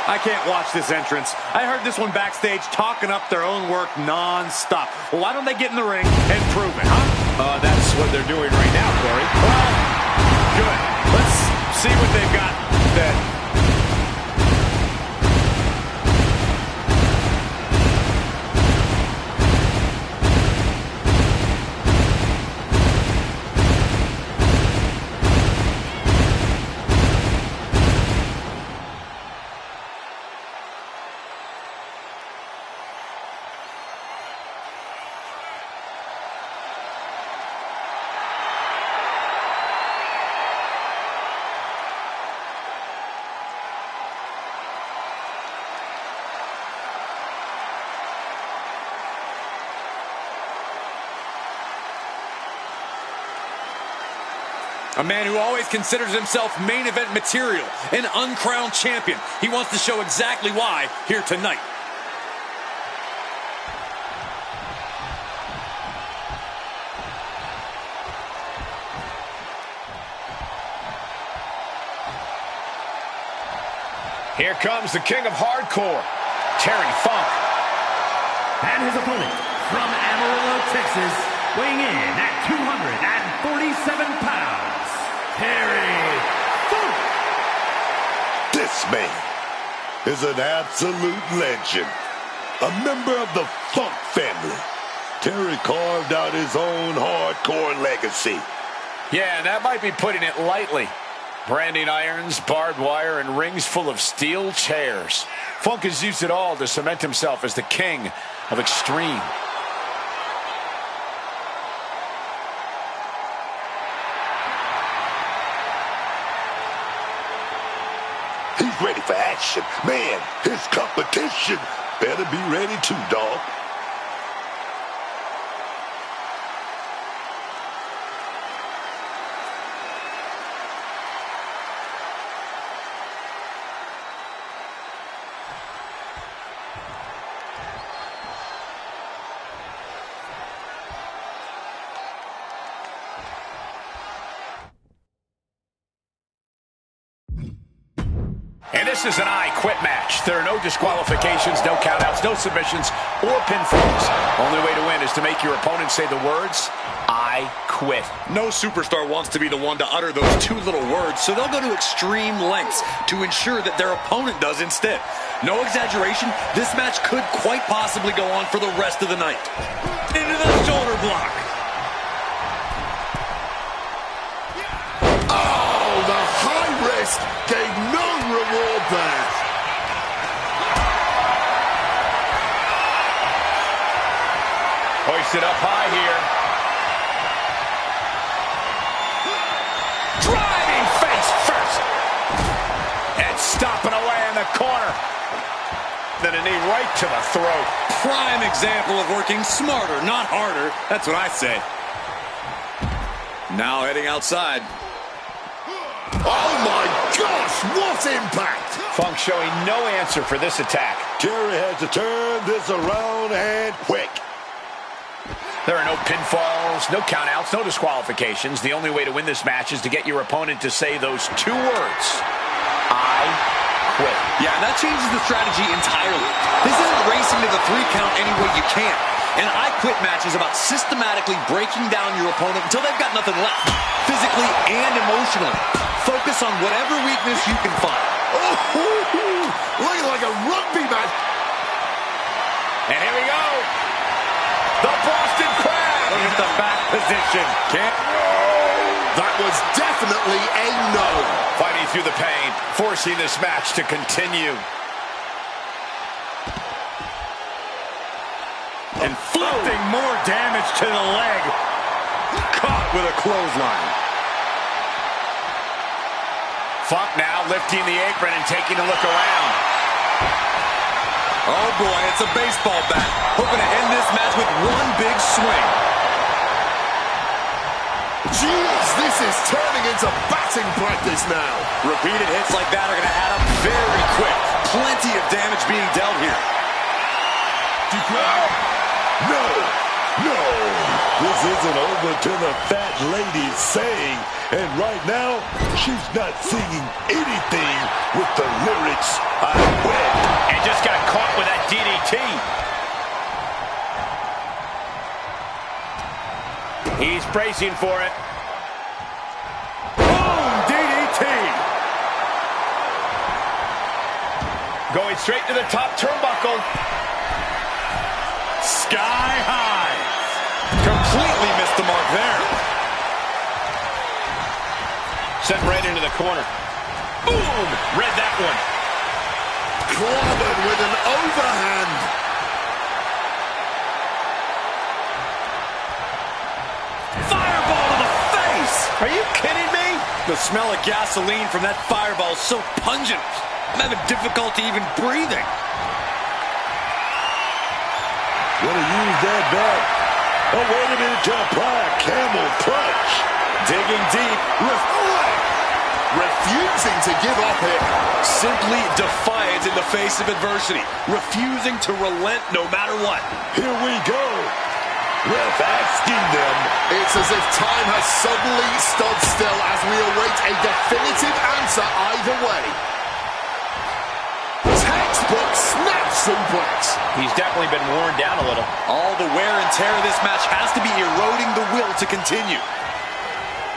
I can't watch this entrance. I heard this one backstage talking up their own work non-stop. Well, why don't they get in the ring and prove it, huh? That's what they're doing right now, Corey. Well, good. Let's see what they've got then. A man who always considers himself main event material, an uncrowned champion. He wants to show exactly why here tonight. Here comes the king of hardcore, Terry Funk. And his opponent from Amarillo, Texas, weighing in at 247 pounds. Terry Funk. This man is an absolute legend. A member of the Funk family. Terry carved out his own hardcore legacy. Yeah, and that might be putting it lightly. Branding irons, barbed wire, and rings full of steel chairs. Funk has used it all to cement himself as the king of extreme. He's ready for action. Man, his competition better be ready too, dog. And this is an I Quit match. There are no disqualifications, no countouts, no submissions, or pinfalls. Only way to win is to make your opponent say the words, I quit. No superstar wants to be the one to utter those two little words, so they'll go to extreme lengths to ensure that their opponent does instead. No exaggeration, this match could quite possibly go on for the rest of the night. Into the shoulder block. Oh, the high risk gave no reward there. Hoisted up high here. Driving face first. And stop corner. Then a knee right to the throat. Prime example of working smarter, not harder. That's what I say. Now heading outside. Oh my gosh, what impact! Funk showing no answer for this attack. Jerry has to turn this around and quick. There are no pinfalls, no countouts, no disqualifications. The only way to win this match is to get your opponent to say those two words. I quit. Yeah, that changes the strategy entirely. This isn't racing to the 3 count any way you can. An I quit match is about systematically breaking down your opponent until they've got nothing left, physically and emotionally. Focus on whatever weakness you can find. Oh, looking like a rugby match. And here we go. The Boston Crab. Look at the back position. That was definitely a no. Fighting through the pain, forcing this match to continue. Inflicting more damage to the leg. Caught with a clothesline. Funk now lifting the apron and taking a look around. Oh boy, it's a baseball bat. Hoping to end this match with one big swing. Jeez, this is turning into batting practice now. Repeated hits like that are going to add up very quick. Plenty of damage being dealt here. No, no, this isn't over till the fat lady's saying, and right now, she's not singing anything with the lyrics, I quit. And just got caught with that DDT. He's bracing for it. Boom! DDT! Going straight to the top turnbuckle. Sky high. Completely missed the mark there. Sent right into the corner. Boom! Read that one. Clobbered with an overhand. Fireball to the face! Are you kidding me? The smell of gasoline from that fireball is so pungent. I'm having difficulty even breathing. Gonna use that back. Oh, wait a minute to apply a camel clutch. Digging deep. Refusing to give up here. Simply defiant in the face of adversity. Refusing to relent no matter what. Here we go. Ref asking them. It's as if time has suddenly stood still as we await a definitive answer either way. Textbook snap suplex. He's definitely been worn down a little. All the wear and tear of this match has to be eroding the will to continue.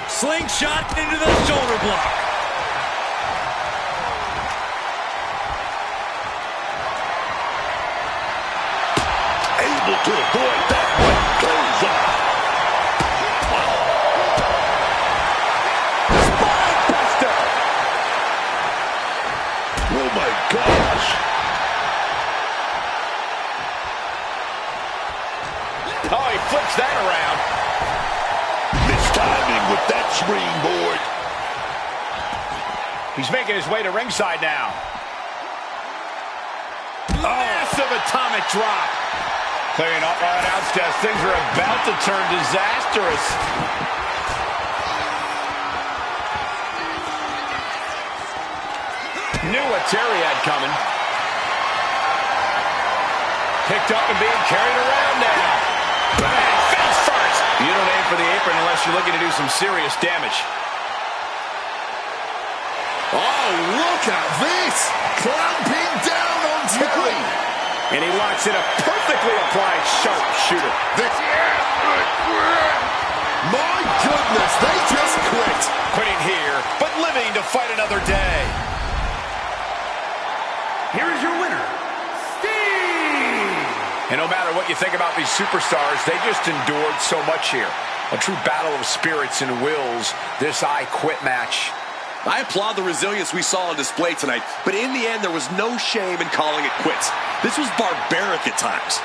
Slingshot into the shoulder block. Able to avoid that one. Goes up. Spine buster. Oh my gosh. Oh, he flips that around. Mistiming with that springboard. He's making his way to ringside now. Massive atomic drop. Clearing up our announce desk. Things are about to turn disastrous. Knew what Terry had coming. Picked up and being carried around now. Bang, face first. You don't aim for the apron unless you're looking to do some serious damage. Oh, look at this. Clamping down on Terry. And he locks in a perfectly applied sharpshooter. My goodness, they just quit. Quitting here, but living to fight another day. Here is your winner, Steve! And no matter what you think about these superstars, they just endured so much here. A true battle of spirits and wills, this I Quit match. I applaud the resilience we saw on display tonight, but in the end, there was no shame in calling it quits. This was barbaric at times.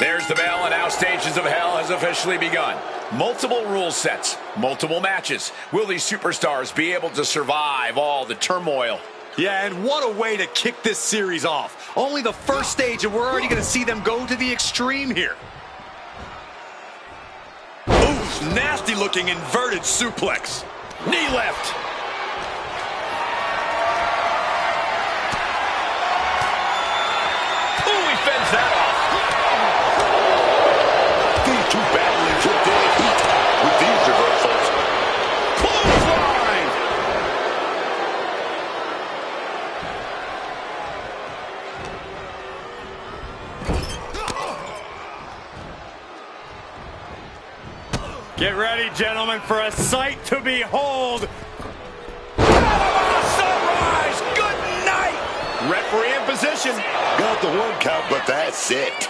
There's the bell, and now Stages of Hell has officially begun. Multiple rule sets, multiple matches. Will these superstars be able to survive all the turmoil? Yeah, and what a way to kick this series off. Only the first stage, and we're already going to see them go to the extreme here. Ooh, nasty looking inverted suplex. Knee left. Ooh, he fends that off. These two battling for dead heat with these reversals. Clothesline. Get ready, gentlemen, for a sight to behold. Sunrise. Good night. Referee in position. Got the one count, but that's it.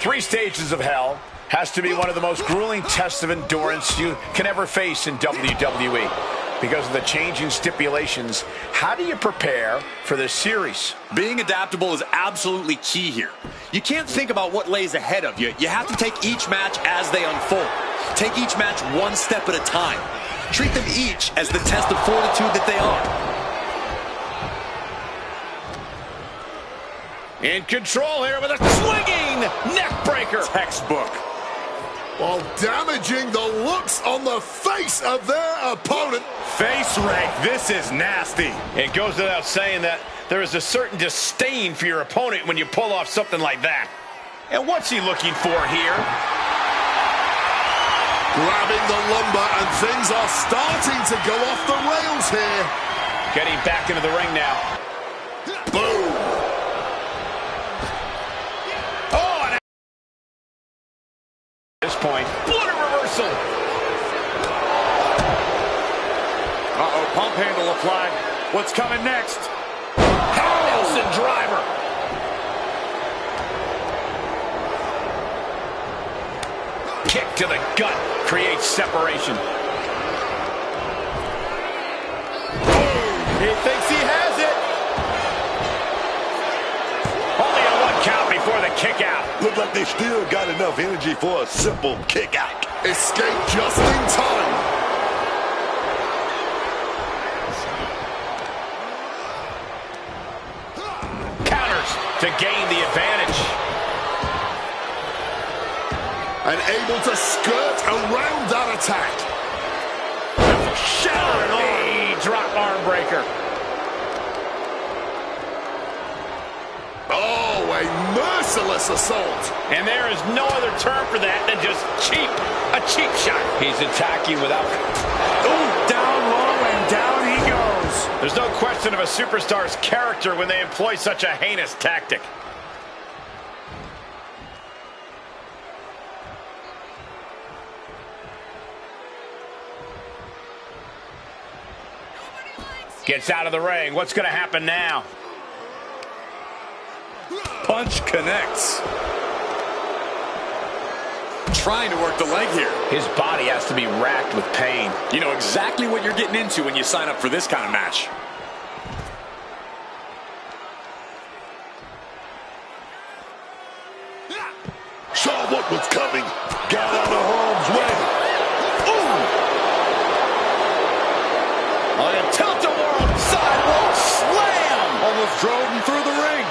3 Stages of Hell has to be one of the most grueling tests of endurance you can ever face in WWE. Because of the changing stipulations, how do you prepare for this series? Being adaptable is absolutely key here. You can't think about what lays ahead of you. You have to take each match as they unfold. Take each match one step at a time. Treat them each as the test of fortitude that they are. In control here with a swinging neck breaker. Textbook. While damaging the looks on the face of their opponent. Face rake, this is nasty. It goes without saying that there is a certain disdain for your opponent when you pull off something like that. And what's he looking for here? Grabbing the lumber, and things are starting to go off the rails here. Getting back into the ring now. Boom. Oh, and at this point, what a reversal. Uh-oh, pump handle applied. What's coming next? Nelson driver. Kick to the gut creates separation. He thinks he has it. Only a 1 count before the kick out. Look like they still got enough energy for a simple kick out. Escape just in time. Counters to gain the advantage. And able to skirt around that attack. Shattering arm. Drop arm breaker. Oh, a merciless assault. And there is no other term for that than just cheap. A cheap shot. He's attacking without... Ooh, down low and down he goes. There's no question of a superstar's character when they employ such a heinous tactic. Gets out of the ring. What's going to happen now? Punch connects. Trying to work the leg here. His body has to be racked with pain. You know exactly what you're getting into when you sign up for this kind of match. Saw what was coming. Got out of harm's way. Ooh! On a tilt-a-whirl sidewalk slam. Almost drove him through the ring.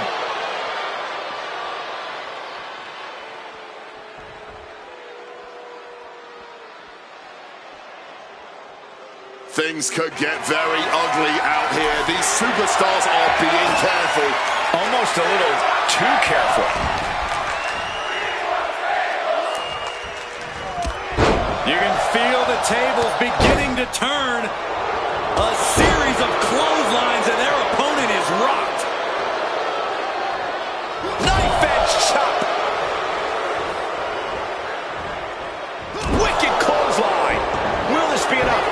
Things could get very ugly out here. These superstars are being careful. Almost a little too careful. You can feel the tables beginning to turn. A series of clotheslines and their opponent is rocked. Knife edge chop. Wicked clothesline. Will this be enough?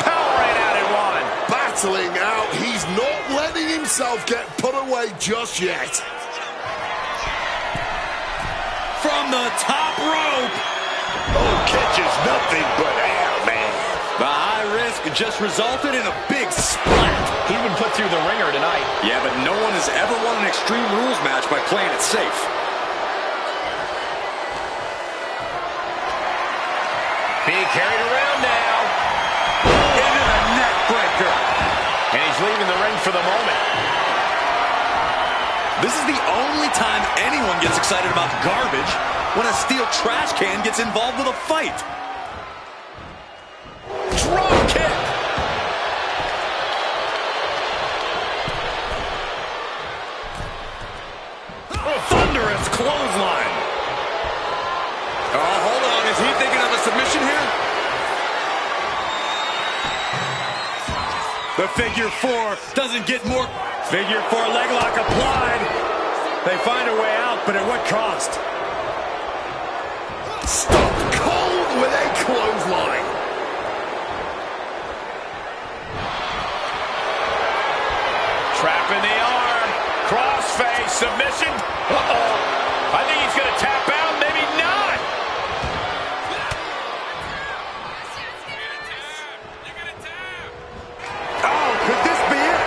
Powering out in one. Battling out. He's not letting himself get put away just yet. From the top rope. Oh, catches nothing but air, man. The high risk risk just resulted in a big splat. He's been put through the ringer tonight. Yeah, but no one has ever won an Extreme Rules match by playing it safe. Being carried around now. Into the neck breaker. And he's leaving the ring for the moment. This is the only time anyone gets excited about garbage, when a steel trash can gets involved with a fight. Drop kick. Thunderous clothesline. Oh, hold on. Is he thinking of a submission here? The figure four doesn't get more. Figure four leg lock applied. They find a way out, but at what cost? Stop cold with a clothesline. Trapping the arm. Crossface submission. Uh-oh. I think he's going to tap out. Maybe not. Oh, could this be it?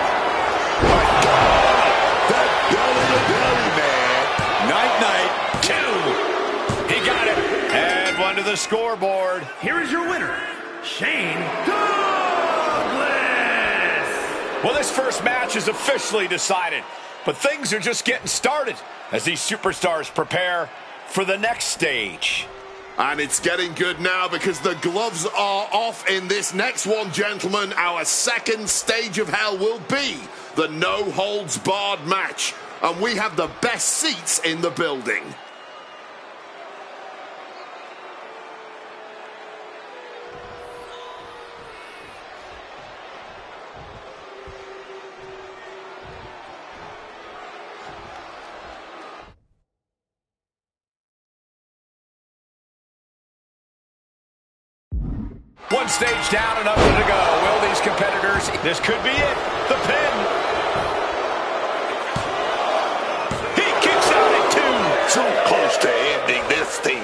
That belly to belly, man. Night-night. Two. He got it. And one to the scoreboard. Here is your winner, Shane Douglas. Well, this first match is officially decided, but things are just getting started as these superstars prepare for the next stage. And it's getting good now because the gloves are off in this next one, gentlemen. Our second stage of hell will be the no-holds-barred match. And we have the best seats in the building. One stage down and up to go. Will these competitors? This could be it. The pin. He kicks out at two. So close to ending this thing.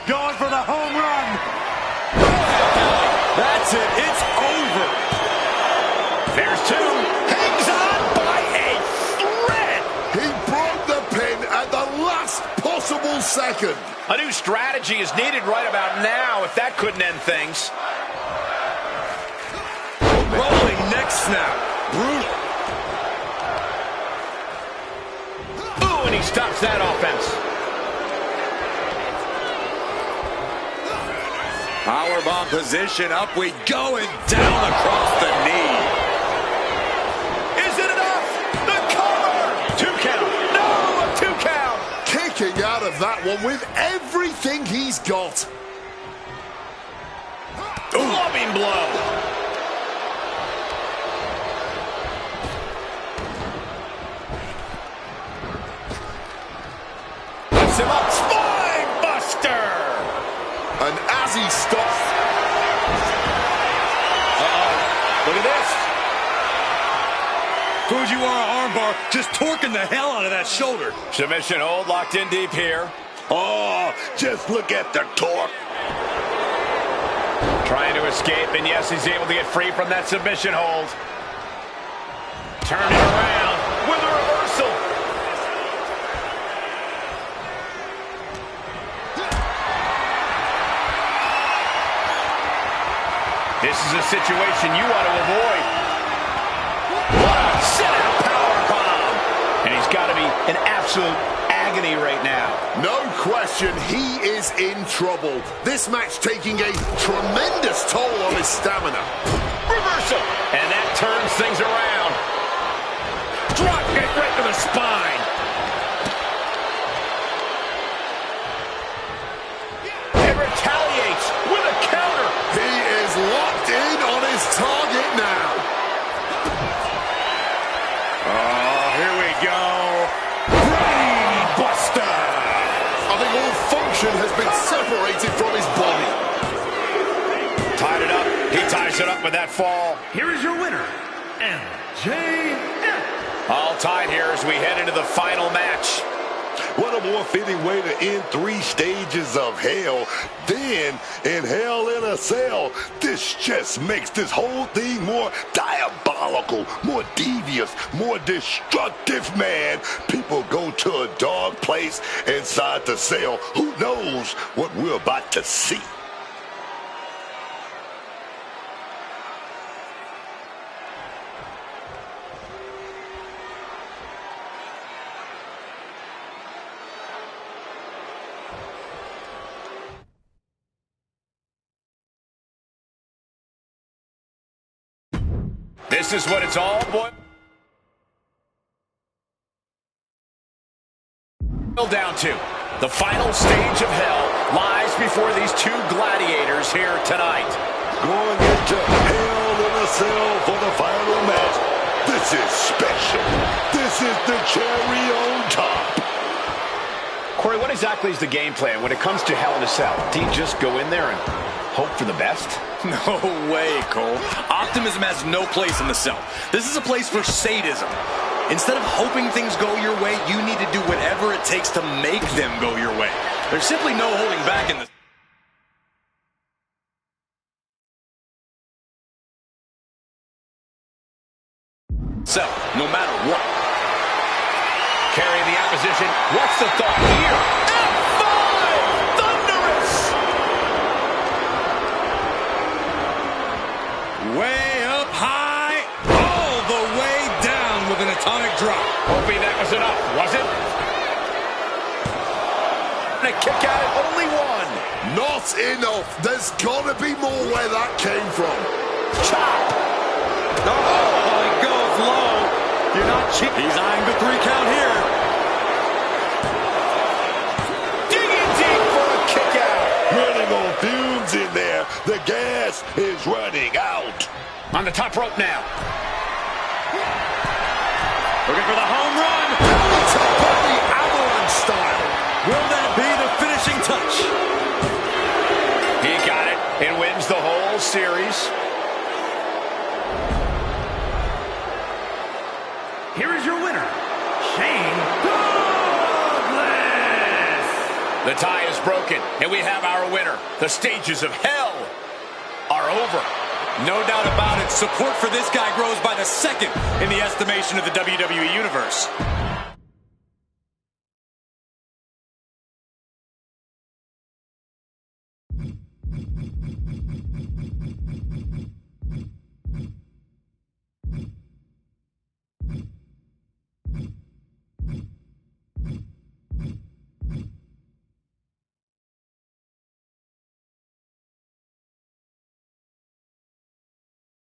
Going for the home run. That's it. It's over. There's two. Hangs on by a thread. He broke the pin at the last possible second. A new strategy is needed right about now if that couldn't end things. Rolling neck snap. Brutal. Ooh, and he stops that offense. Powerbomb position. Up we go and down across the knee. Is it enough? The cover. 2 count. No, a 2 count. Kicking out of that one with everything he's got. Loving blow. Lifts him up. Spine buster. And as he stops... Look at this. Fujiwara armbar just torquing the hell out of that shoulder. Submission hold locked in deep here. Oh, just look at the torque. Trying to escape, and yes, he's able to get free from that submission hold. Turning around with a reversal. This is a situation you want to avoid. What a sit-out powerbomb. And he's got to be in absolute agony right now. No question, he is in trouble. This match taking a tremendous toll on his stamina. Reversal. And that turns things around. Drop kick right to the spine. And retaliates with a counter. He is locked in on his target now. Oh, here we go. Brain buster. I think all function has been separated from his body. Tied it up. He ties it up with that fall. Here is your winner, MJF. All tied here as we head into the final match. What a more fitting way to end 3 stages of hell than in Hell in a Cell. This just makes this whole thing more diabolical, more devious, more destructive, man. People go to a dark place inside the cell. Who knows what we're about to see? This is what it's all boiled down to. The final stage of hell lies before these 2 gladiators here tonight. Going into Hell in a Cell for the final match. This is special. This is the cherry on top. Corey, what exactly is the game plan when it comes to Hell in a Cell? Do you just go in there and hope for the best? No way, Cole. Optimism has no place in the cell. This is a place for sadism. Instead of hoping things go your way, you need to do whatever it takes to make them go your way. There's simply no holding back in this. So, no matter what. Carrying the opposition. What's the thought here? F5! Thunderous! Way up high, all the way down with an atomic drop. Hoping that was enough, was it? And a kick out at only 1. Not enough. There's got to be more where that came from. Chop! Oh, he goes low. You're not cheap. He's eyeing the 3 count here. Digging deep for a kick out. Running on fumes in there. The gas is running out. On the top rope now. Looking for the home run. Belly avalanche style. Will that be the finishing touch? He got it and wins the whole series. Here is your winner, Shane Douglas. The tie is broken, and we have our winner. The stages of hell are over. No doubt about it, support for this guy grows by the second in the estimation of the WWE Universe.